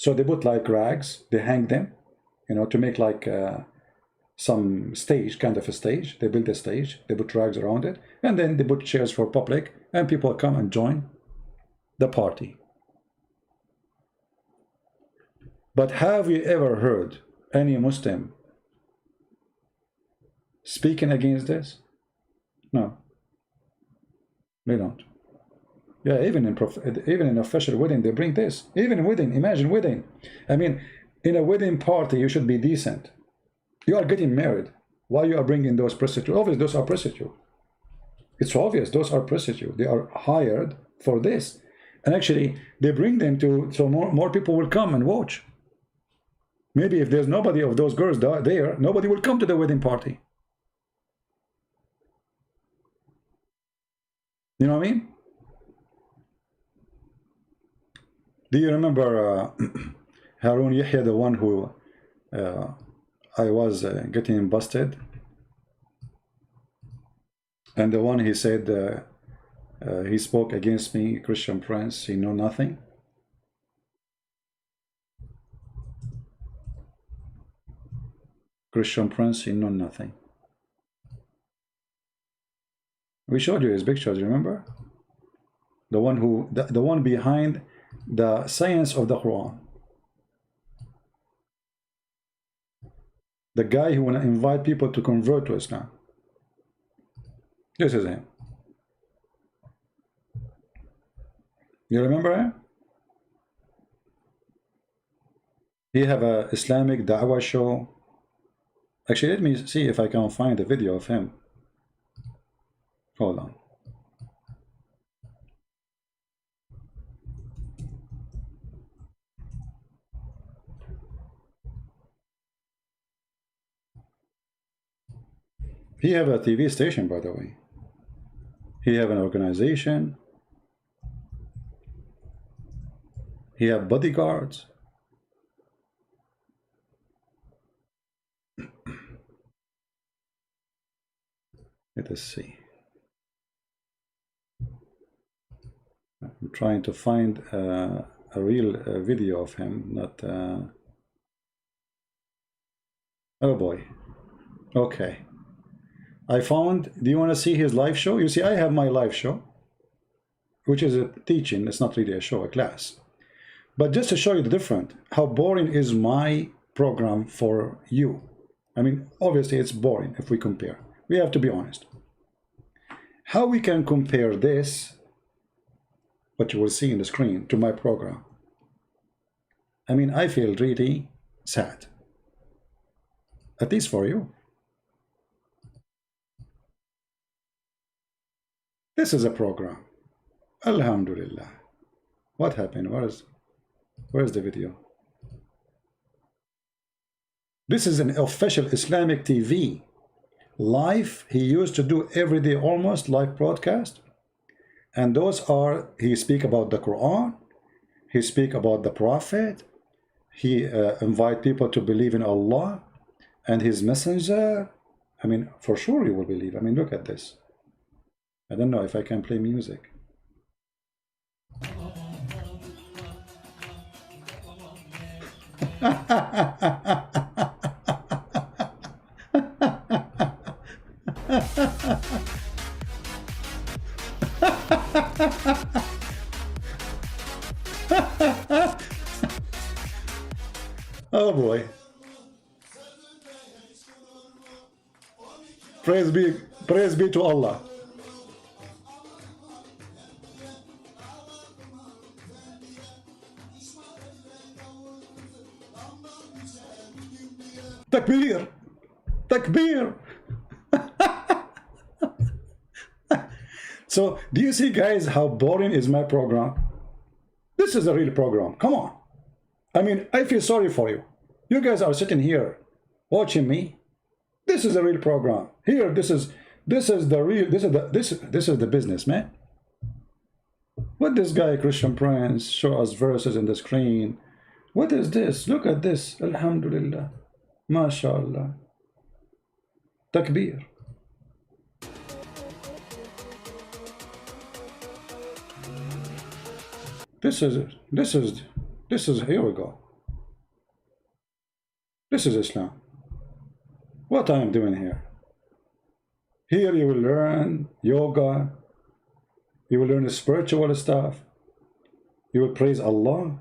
Speaker 1: So they put like rags, they hang them, you know, to make like some stage, kind of a stage. They build a stage, they put rags around it, and then they put chairs for public, and people come and join the party. But have you ever heard any Muslim speaking against this? No, they don't. Yeah, even in official wedding, they bring this. Even wedding, imagine wedding. I mean, in a wedding party, you should be decent. You are getting married. Why you are bringing those prostitutes? Obviously, those are prostitutes. It's obvious those are prostitutes. They are hired for this. And actually, they bring them to, so more people will come and watch. Maybe if there's nobody of those girls there, nobody will come to the wedding party. You know what I mean? Do you remember Harun Yahya, the one who I was getting busted? And the one he said he spoke against me, Christian Prince, he know nothing. Christian Prince, he know nothing. We showed you his pictures, remember? The one who, the one behind the science of the Quran. The guy who want to invite people to convert to Islam. This is him. You remember him? He have a Islamic Da'wah show. Actually, let me see if I can find a video of him. Hold on. He have a TV station, by the way. He have an organization. He have bodyguards. Let us see. I'm trying to find a real video of him, not... Oh boy. Okay. I found... Do you want to see his live show? You see, I have my live show, which is a teaching. It's not really a show, a class. But just to show you the difference, how boring is my program for you. I mean, obviously it's boring if we compare. We have to be honest. How we can compare this, what you will see in the screen, to my program? I mean, I feel really sad. At least for you. This is a program. Alhamdulillah. What happened? Where's the video? This is an official Islamic TV. Live, he used to do every day almost live broadcast. And those are, he speak about the Quran. He speak about the Prophet. He invite people to believe in Allah and his messenger. I mean, for sure you will believe. I mean, look at this. I don't know if I can play music. Oh boy. Praise be to Allah. Takbir! Takbir! So, do you see, guys, how boring is my program? This is a real program. Come on. I mean, I feel sorry for you. You guys are sitting here watching me. This is a real program. Here, this is the real. This is the business, man. What this guy Christian Prince show us verses in the screen? What is this? Look at this. Alhamdulillah. MashaAllah. Takbir. This is, here we go. This is Islam. What I am doing here? Here you will learn yoga. You will learn spiritual stuff. You will praise Allah.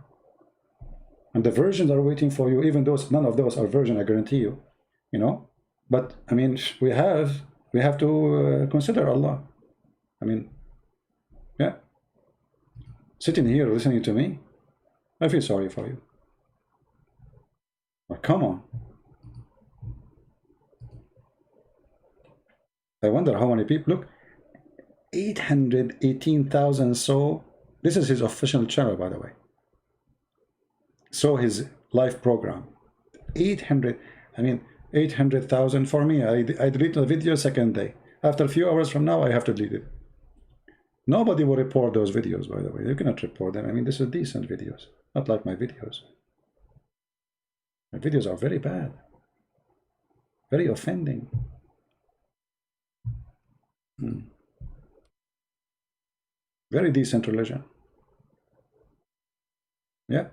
Speaker 1: And the virgins are waiting for you, even though none of those are virgin, I guarantee you. You know? But, I mean, we have to consider Allah. I mean, yeah. Sitting here listening to me, I feel sorry for you. But come on. I wonder how many people, look, 818,000 saw, this is his official channel, by the way. Saw his live program. 800,000 for me. I deleted the video second day. After a few hours from now, I have to delete it. Nobody will report those videos, by the way. You cannot report them. I mean, this is decent videos, not like my videos. My videos are very bad, very offending. Very decent religion. Yeah.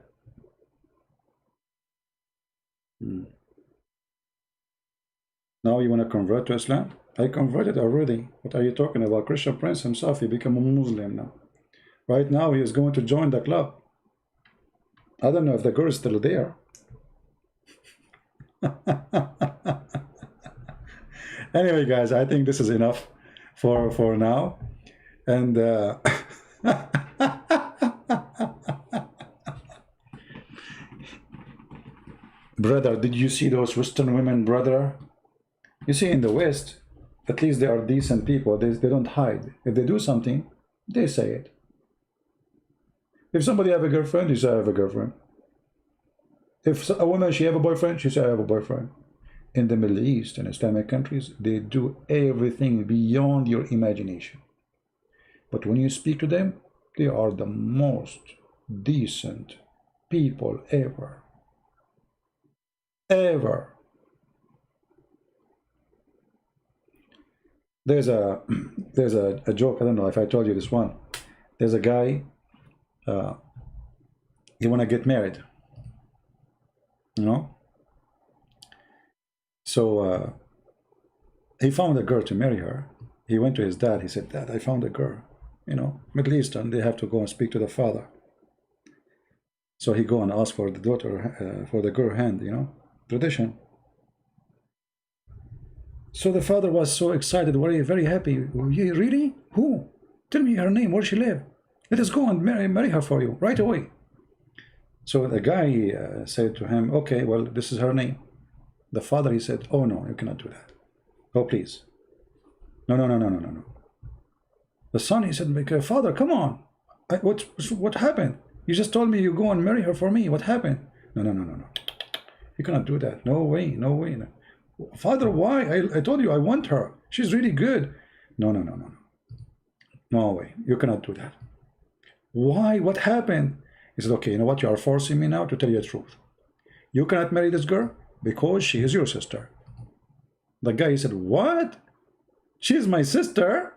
Speaker 1: Now you want to convert to Islam? I converted already. What are you talking about? Christian Prince himself, he became a Muslim now. Right now he is going to join the club. I don't know if the girl is still there. Anyway, guys, I think this is enough for now. And brother, did you see those Western women, brother? You see, in the West, at least they are decent people. They don't hide. If they do something, they say it. If somebody have a girlfriend, you say, I have a girlfriend. If a woman, she have a boyfriend, she say, I have a boyfriend. In the Middle East and Islamic countries, they do everything beyond your imagination. But when you speak to them, they are the most decent people ever. Ever. There's a joke, I don't know if I told you this one. There's a guy, he want to get married, you know? So he found a girl to marry her. He went to his dad, he said, Dad, I found a girl, you know, Middle Eastern, they have to go and speak to the father. So he go and ask for the daughter, for the girl hand, you know, tradition. So the father was so excited, very happy. Really? Who? Tell me her name, where she live. Let us go and marry her for you, right away. So the guy said to him, okay, well, this is her name. The father, he said, oh no, you cannot do that. Oh, please. No. The son, he said, father, come on. What happened? You just told me you go and marry her for me. What happened? No. You cannot do that. No way. No. Father, why? I told you I want her. She's really good. No. No way. You cannot do that. Why? What happened? He said, okay, you know what? You are forcing me now to tell you the truth. You cannot marry this girl because she is your sister. The guy, he said, what? She's my sister?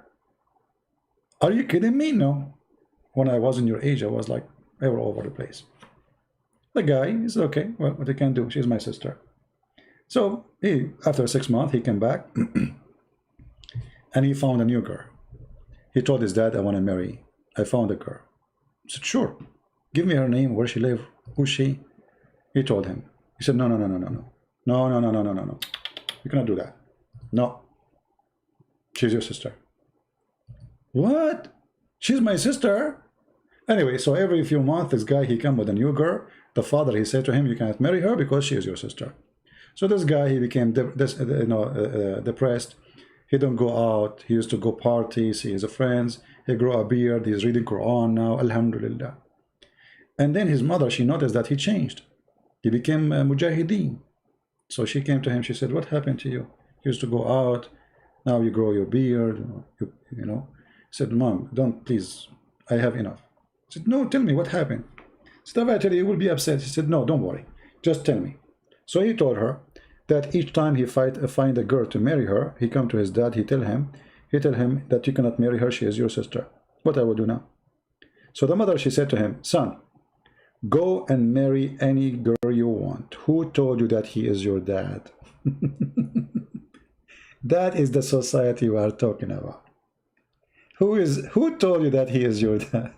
Speaker 1: Are you kidding me? No. When I was in your age, I was like, all over the place. The guy, he said, okay, well, what I can do? She's my sister. So after 6 months, he came back and he found a new girl. He told his dad, I want to marry. I found a girl. He said, sure. Give me her name, where she live, who's she? He told him. He said, no. No. You cannot do that. No. She's your sister. What? She's my sister? Anyway, so every few months, this guy, he come with a new girl. The father, he said to him, you cannot marry her because she is your sister. So this guy, he became depressed. He don't go out. He used to go party, see his friends. He grew a beard. He's reading Quran now, alhamdulillah. And then his mother, she noticed that he changed. He became a mujahideen. So she came to him. She said, what happened to you? You used to go out. Now you grow your beard. You know. He said, Mom, don't, please. I have enough. He said, no, tell me what happened. He said, if I tell you, you will be upset. He said, no, don't worry. Just tell me. So he told her that each time he find a girl to marry her, he come to his dad, he tell him that you cannot marry her, she is your sister. What I will do now? So the mother, she said to him, son, Go and marry any girl you want. Who told you that he is your dad? That is the society we are talking about. Who told you that he is your dad?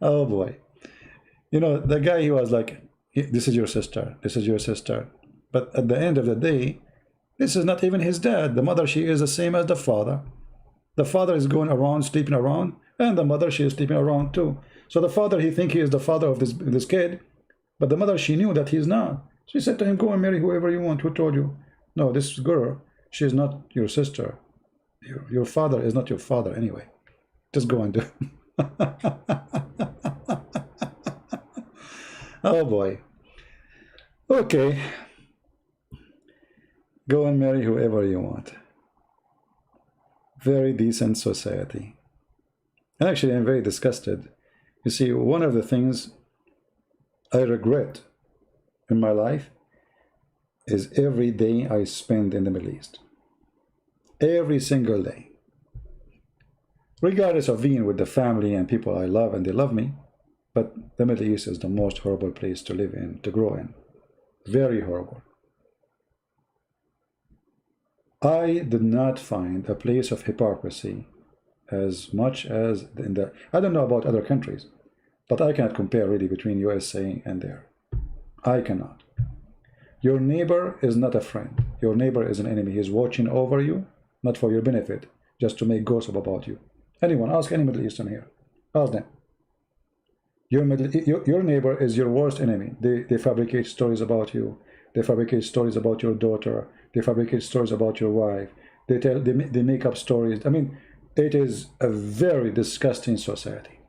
Speaker 1: Oh boy. You know, the guy, he was like, this is your sister, this is your sister. But at the end of the day, this is not even his dad. The mother, she is the same as the father. The father is going around, sleeping around, and the mother, she is sleeping around too. So the father, he think he is the father of this kid, but the mother, she knew that he's not. She said to him, go and marry whoever you want. Who told you? No, this girl, she is not your sister. Your father is not your father anyway. Just go and do it. Oh boy. Okay. Go and marry whoever you want. Very decent society. And actually, I'm very disgusted. You see, one of the things I regret in my life is every day I spend in the Middle East. Every single day. Regardless of being with the family and people I love and they love me, but the Middle East is the most horrible place to live in, to grow in. Very horrible. I did not find a place of hypocrisy as much as in the... I don't know about other countries, but I cannot compare really between USA and there. I cannot. Your neighbor is not a friend. Your neighbor is an enemy. He's watching over you, not for your benefit, just to make gossip about you. Anyone, ask any Middle Eastern here. Ask them. Your neighbor is your worst enemy. They fabricate stories about you. They fabricate stories about your daughter. They fabricate stories about your wife. They make up stories. I mean, it is a very disgusting society.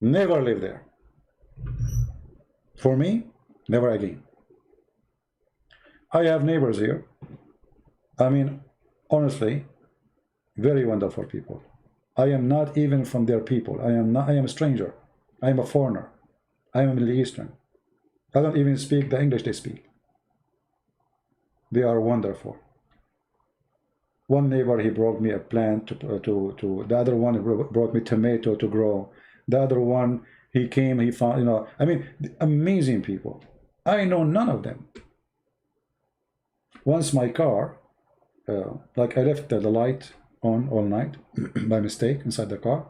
Speaker 1: Never live there. For me, never again. I have neighbors here. I mean, honestly, very wonderful people. I am not even from their people. I am a stranger. I am a foreigner. I am a Middle Eastern. I don't even speak the English they speak. They are wonderful. One neighbor, he brought me a plant the other one brought me tomato to grow. The other one, he came, he found, you know, I mean, amazing people. I know none of them. Once my car, like I left the light on all night by mistake inside the car.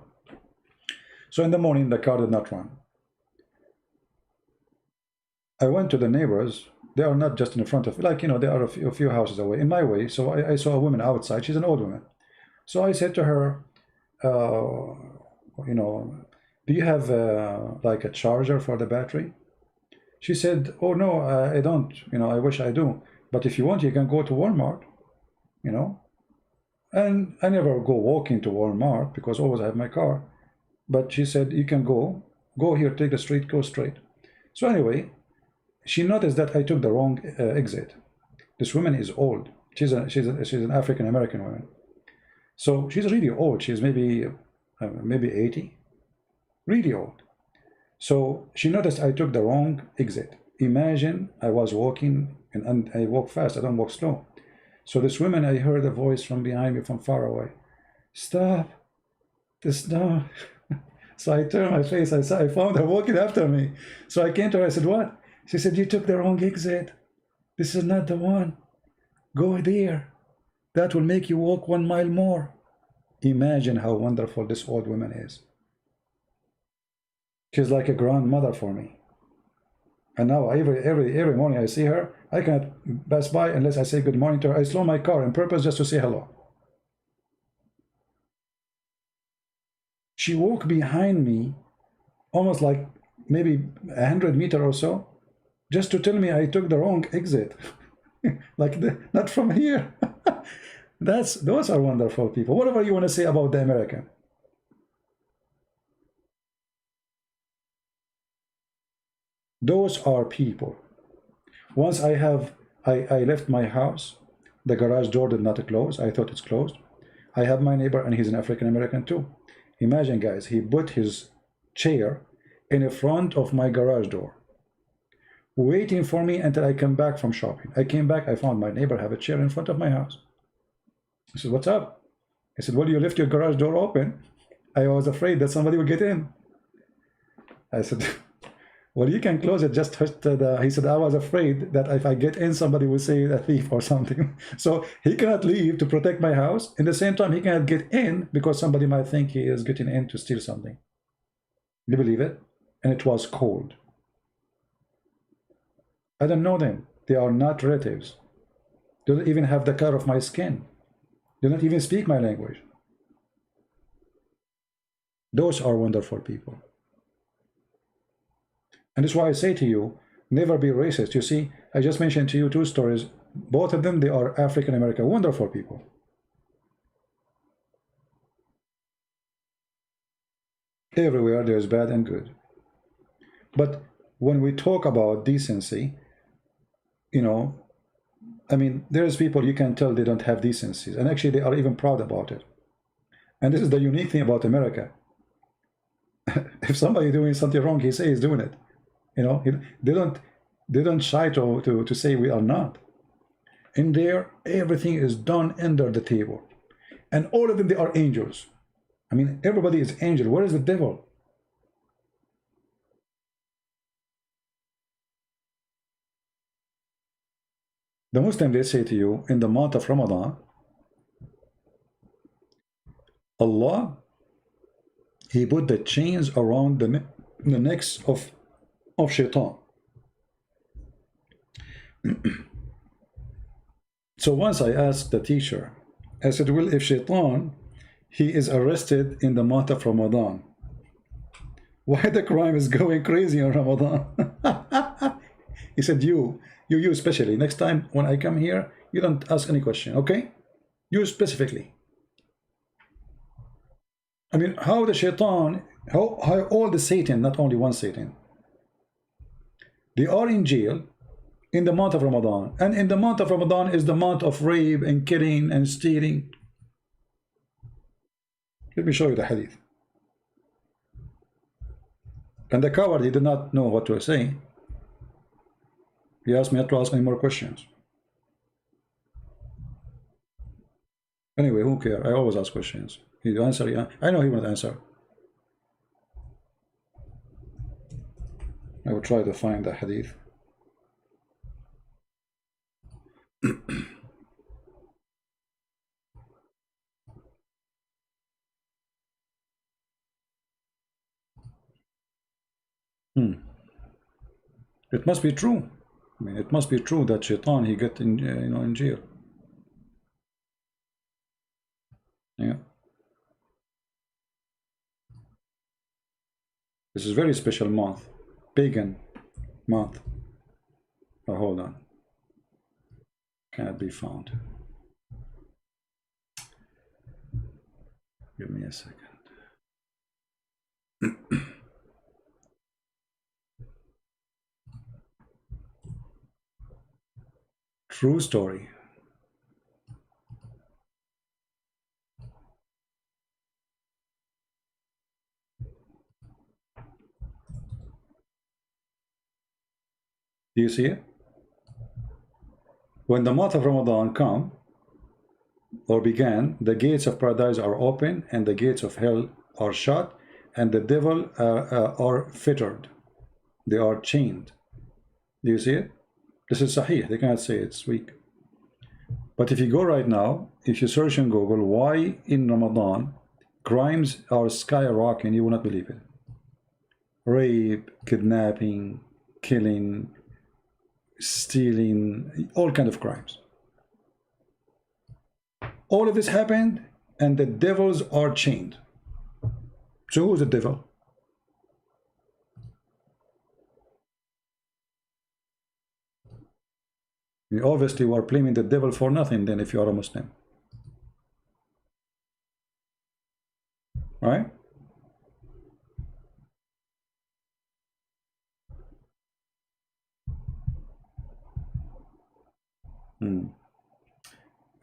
Speaker 1: So in the morning, the car did not run. I went to the neighbors. They are not just in front of, like, you know, they are a few houses away, in my way. So I saw a woman outside. She's an old woman. So I said to her, you know, do you have like a charger for the battery? She said, oh, no, I don't. You know, I wish I do. But if you want, you can go to Walmart, you know. And I never go walking to Walmart because always I have my car. But she said, you can go here, take the street, go straight. So anyway, she noticed that I took the wrong exit. This woman is old. She's an African-American woman. So she's really old. She's maybe 80, really old. So she noticed I took the wrong exit. Imagine I was walking, and I walk fast. I don't walk slow. So this woman, I heard a voice from behind me, from far away. Stop. Stop. So I turned my face. I found her walking after me. So I came to her. I said, what? She said, you took the wrong exit. This is not the one. Go there. That will make you walk 1 mile more. Imagine how wonderful this old woman is. She's like a grandmother for me. And now every morning I see her, I cannot pass by unless I say good morning to her. I slow my car on purpose just to say hello. She walked behind me almost like maybe 100 meters or so, just to tell me I took the wrong exit. Like, not from here. Those are wonderful people. Whatever you want to say about the American. Those are people. Once I left my house, the garage door did not close. I thought it's closed. I have my neighbor, and he's an African-American too. Imagine, guys, he put his chair in front of my garage door, waiting for me until I come back from shopping. I came back, I found my neighbor have a chair in front of my house. I said, what's up? He said, well, you left your garage door open. I was afraid that somebody would get in. I said, well, you can close it, just touch the... He said, I was afraid that if I get in, somebody will say a thief or something. So he cannot leave to protect my house. In the same time, he cannot get in because somebody might think he is getting in to steal something. You believe it? And it was cold. I don't know them. They are not relatives. They don't even have the color of my skin. They don't even speak my language. Those are wonderful people. And that's why I say to you, never be racist. You see, I just mentioned to you two stories. Both of them, they are African American, wonderful people. Everywhere there's bad and good. But when we talk about decency, you know, I mean, there's people you can tell they don't have decencies, and actually they are even proud about it. And this is the unique thing about America. If somebody doing something wrong, he says he's doing it. You know, they don't shy to say we are not. In there, everything is done under the table, and all of them, they are angels. I mean, everybody is angel. Where is the devil? The Muslim, they say to you, in the month of Ramadan, Allah, he put the chains around the necks of shaitan. So once I asked the teacher, I said, well, if shaitan, he is arrested in the month of Ramadan, why the crime is going crazy in Ramadan? He said, you especially, next time when I come here, you don't ask any question, okay? You specifically. I mean, how the shaitan, how all the Satan, not only one Satan, they are in jail in the month of Ramadan. And in the month of Ramadan is the month of rape and killing and stealing. Let me show you the hadith. And the coward, he did not know what to say. He asked me not to ask any more questions. Anyway, who cares? I always ask questions. He answer, yeah. I know he won't answer. I will try to find the hadith. It must be true. I mean, it must be true that shaitan, he get in, in jail. Yeah. This is very special month, pagan month. Oh, hold on. Cannot be found. Give me a second. True story. Do you see it? When the month of Ramadan come or began, the gates of paradise are open and the gates of hell are shut, and the devil are fettered. They are chained. Do you see it? This is Sahih. They cannot say it's weak. But if you go right now, if you search in Google, why in Ramadan crimes are skyrocketing, you will not believe it. Rape, kidnapping, killing, stealing, all kind of crimes. All of this happened, and the devils are chained. So who is the devil? You obviously are blaming the devil for nothing then if you are a Muslim. Right?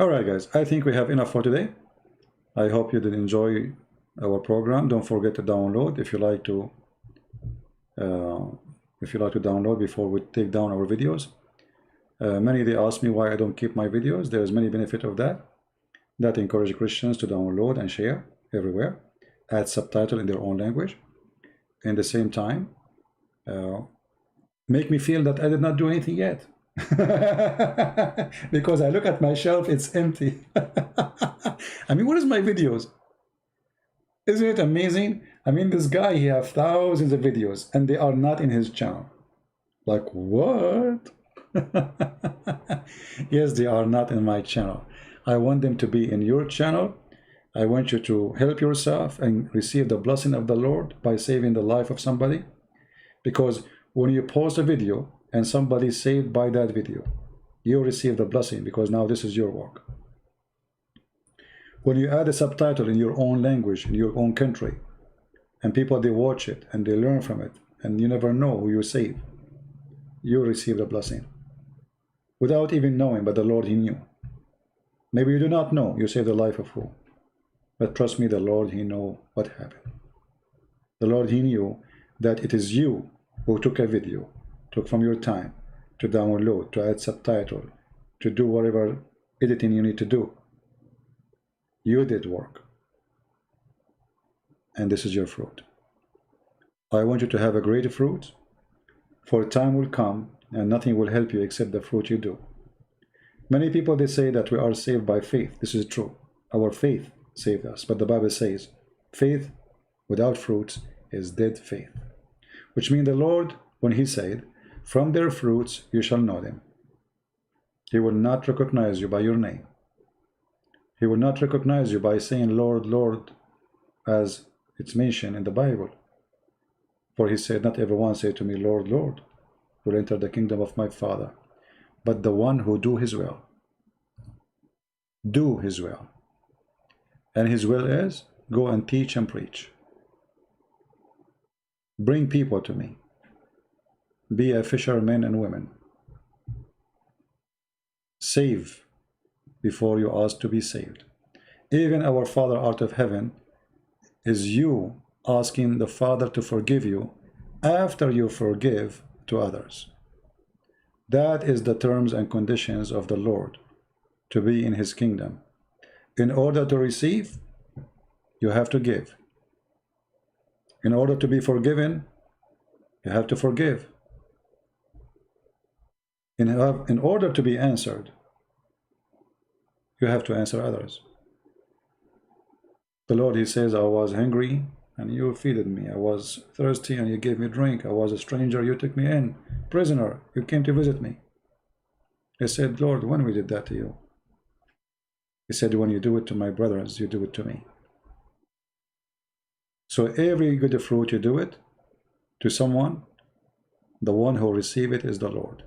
Speaker 1: All right, guys. I think we have enough for today. I hope you did enjoy our program. Don't forget to download if you like to. Download before we take down our videos. Many they ask me why I don't keep my videos. There's many benefit of that. that encourage Christians to download and share everywhere, add subtitle in their own language, and at the same time make me feel that I did not do anything yet. Because I look at my shelf, it's empty. I mean, what is my videos? Isn't it amazing? I mean, this guy, he have thousands of videos and they are not in his channel. Like, what? Yes, they are not in my channel. I want them to be in your channel. I want you to help yourself and receive the blessing of the Lord by saving the life of somebody. Because when you post a video and somebody is saved by that video, you receive the blessing because now this is your work. When you add a subtitle in your own language, in your own country, and people, they watch it and they learn from it, and you never know who you save, you receive the blessing. Without even knowing, but the Lord, He knew. Maybe you do not know, you save the life of who? But trust me, the Lord, He know what happened. The Lord, He knew that it is you who took a video, took from your time to download, to add subtitle, to do whatever editing you need to do. You did work. And this is your fruit. I want you to have a great fruit, for time will come and nothing will help you except the fruit you do. Many people, they say that we are saved by faith. This is true. Our faith saved us. But the Bible says, faith without fruits is dead faith. Which means the Lord, when He said, from their fruits you shall know them. He will not recognize you by your name. He will not recognize you by saying, Lord, Lord, as it's mentioned in the Bible. For He said, not everyone say to me, Lord, Lord, will enter the kingdom of my Father, but the one who do His will. Do His will. And His will is, go and teach and preach. Bring people to me. Be a fisherman and women. Save before you ask to be saved. Even our Father out of heaven is you asking the Father to forgive you after you forgive to others. That is the terms and conditions of the Lord to be in His kingdom. In order to receive, you have to give. In order to be forgiven, you have to forgive. In order to be answered, you have to answer others. The Lord, He says, I was hungry and you feeded me. I was thirsty and you gave me drink. I was a stranger, you took me in. Prisoner, you came to visit me. He said, Lord, when we did that to you? He said, when you do it to my brothers, you do it to me. So every good fruit you do it to someone, the one who receive it is the Lord.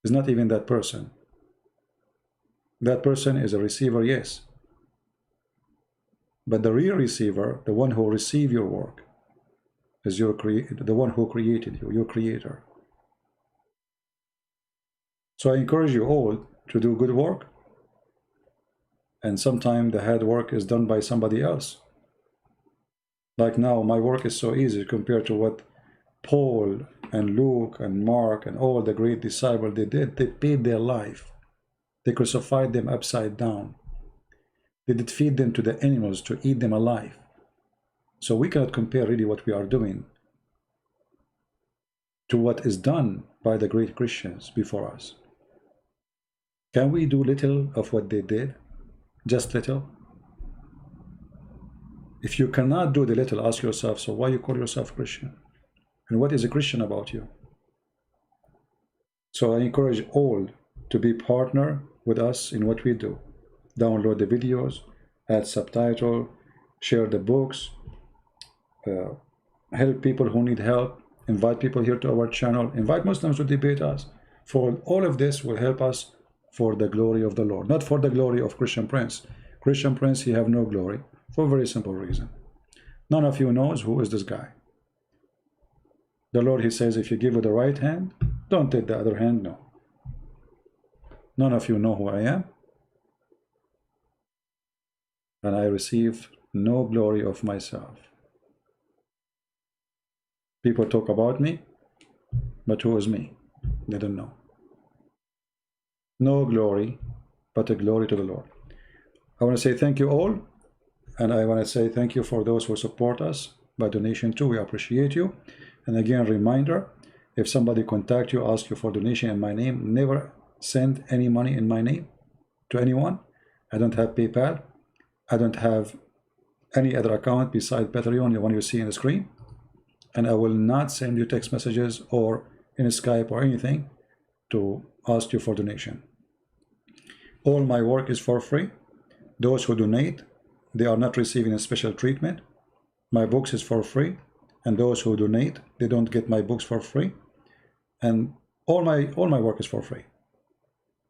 Speaker 1: It's not even that person. That person is a receiver, yes. But the real receiver, the one who receive your work, is the one who created you, your creator. So I encourage you all to do good work. And sometimes the hard work is done by somebody else. Like now, my work is so easy compared to what Paul and Luke and Mark and all the great disciples they did. They paid their life. They crucified them upside down. They did feed them to the animals to eat them alive. So we cannot compare really what we are doing to what is done by the great Christians before us. Can we do little of what they did? Just little? If you cannot do the little, ask yourself, so why you call yourself Christian? And what is a Christian about you? So I encourage all to be partner with us in what we do. Download the videos, add subtitle, share the books, help people who need help, invite people here to our channel, invite Muslims to debate us. For all of this will help us for the glory of the Lord, not for the glory of Christian Prince. Christian Prince, he have no glory for a very simple reason. None of you knows who is this guy. The Lord, He says, if you give with the right hand, don't take the other hand, no. None of you know who I am. And I receive no glory of myself. People talk about me, but who is me? They don't know. No glory but a glory to the Lord. I want to say thank you all, and I want to say thank you for those who support us by donation too. We appreciate you. And again, reminder, if somebody contact you, ask you for donation in my name, never send any money in my name to anyone. I don't have PayPal. I don't have any other account besides Patreon, the one you see on the screen. And I will not send you text messages or in Skype or anything to ask you for donation. All my work is for free. Those who donate, they are not receiving a special treatment. My books is for free, and those who donate, they don't get my books for free. And all my work is for free.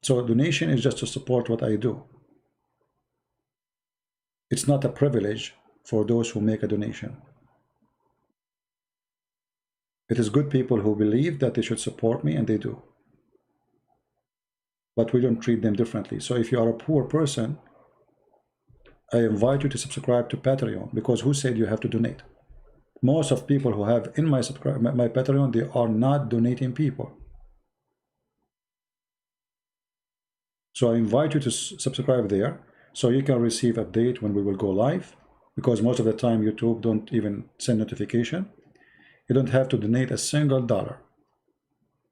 Speaker 1: So donation is just to support what I do. It's not a privilege for those who make a donation. It is good people who believe that they should support me, and they do. But we don't treat them differently. So if you are a poor person, I invite you to subscribe to Patreon, because who said you have to donate? Most of people who have in my Patreon, they are not donating people. So I invite you to subscribe there, so you can receive update when we will go live, because most of the time YouTube don't even send notification. You don't have to donate a single dollar.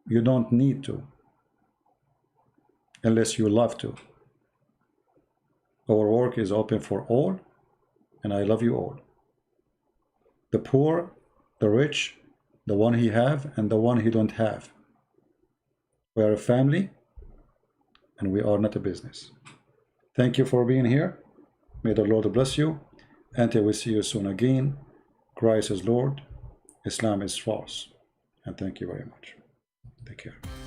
Speaker 1: You don't need to, unless you love to. Our work is open for all, and I love you all. The poor, the rich, the one he have, and the one he don't have. We are a family, and we are not a business. Thank you for being here. May the Lord bless you. Until we see you soon again. Christ is Lord. Islam is false. And thank you very much. Take care.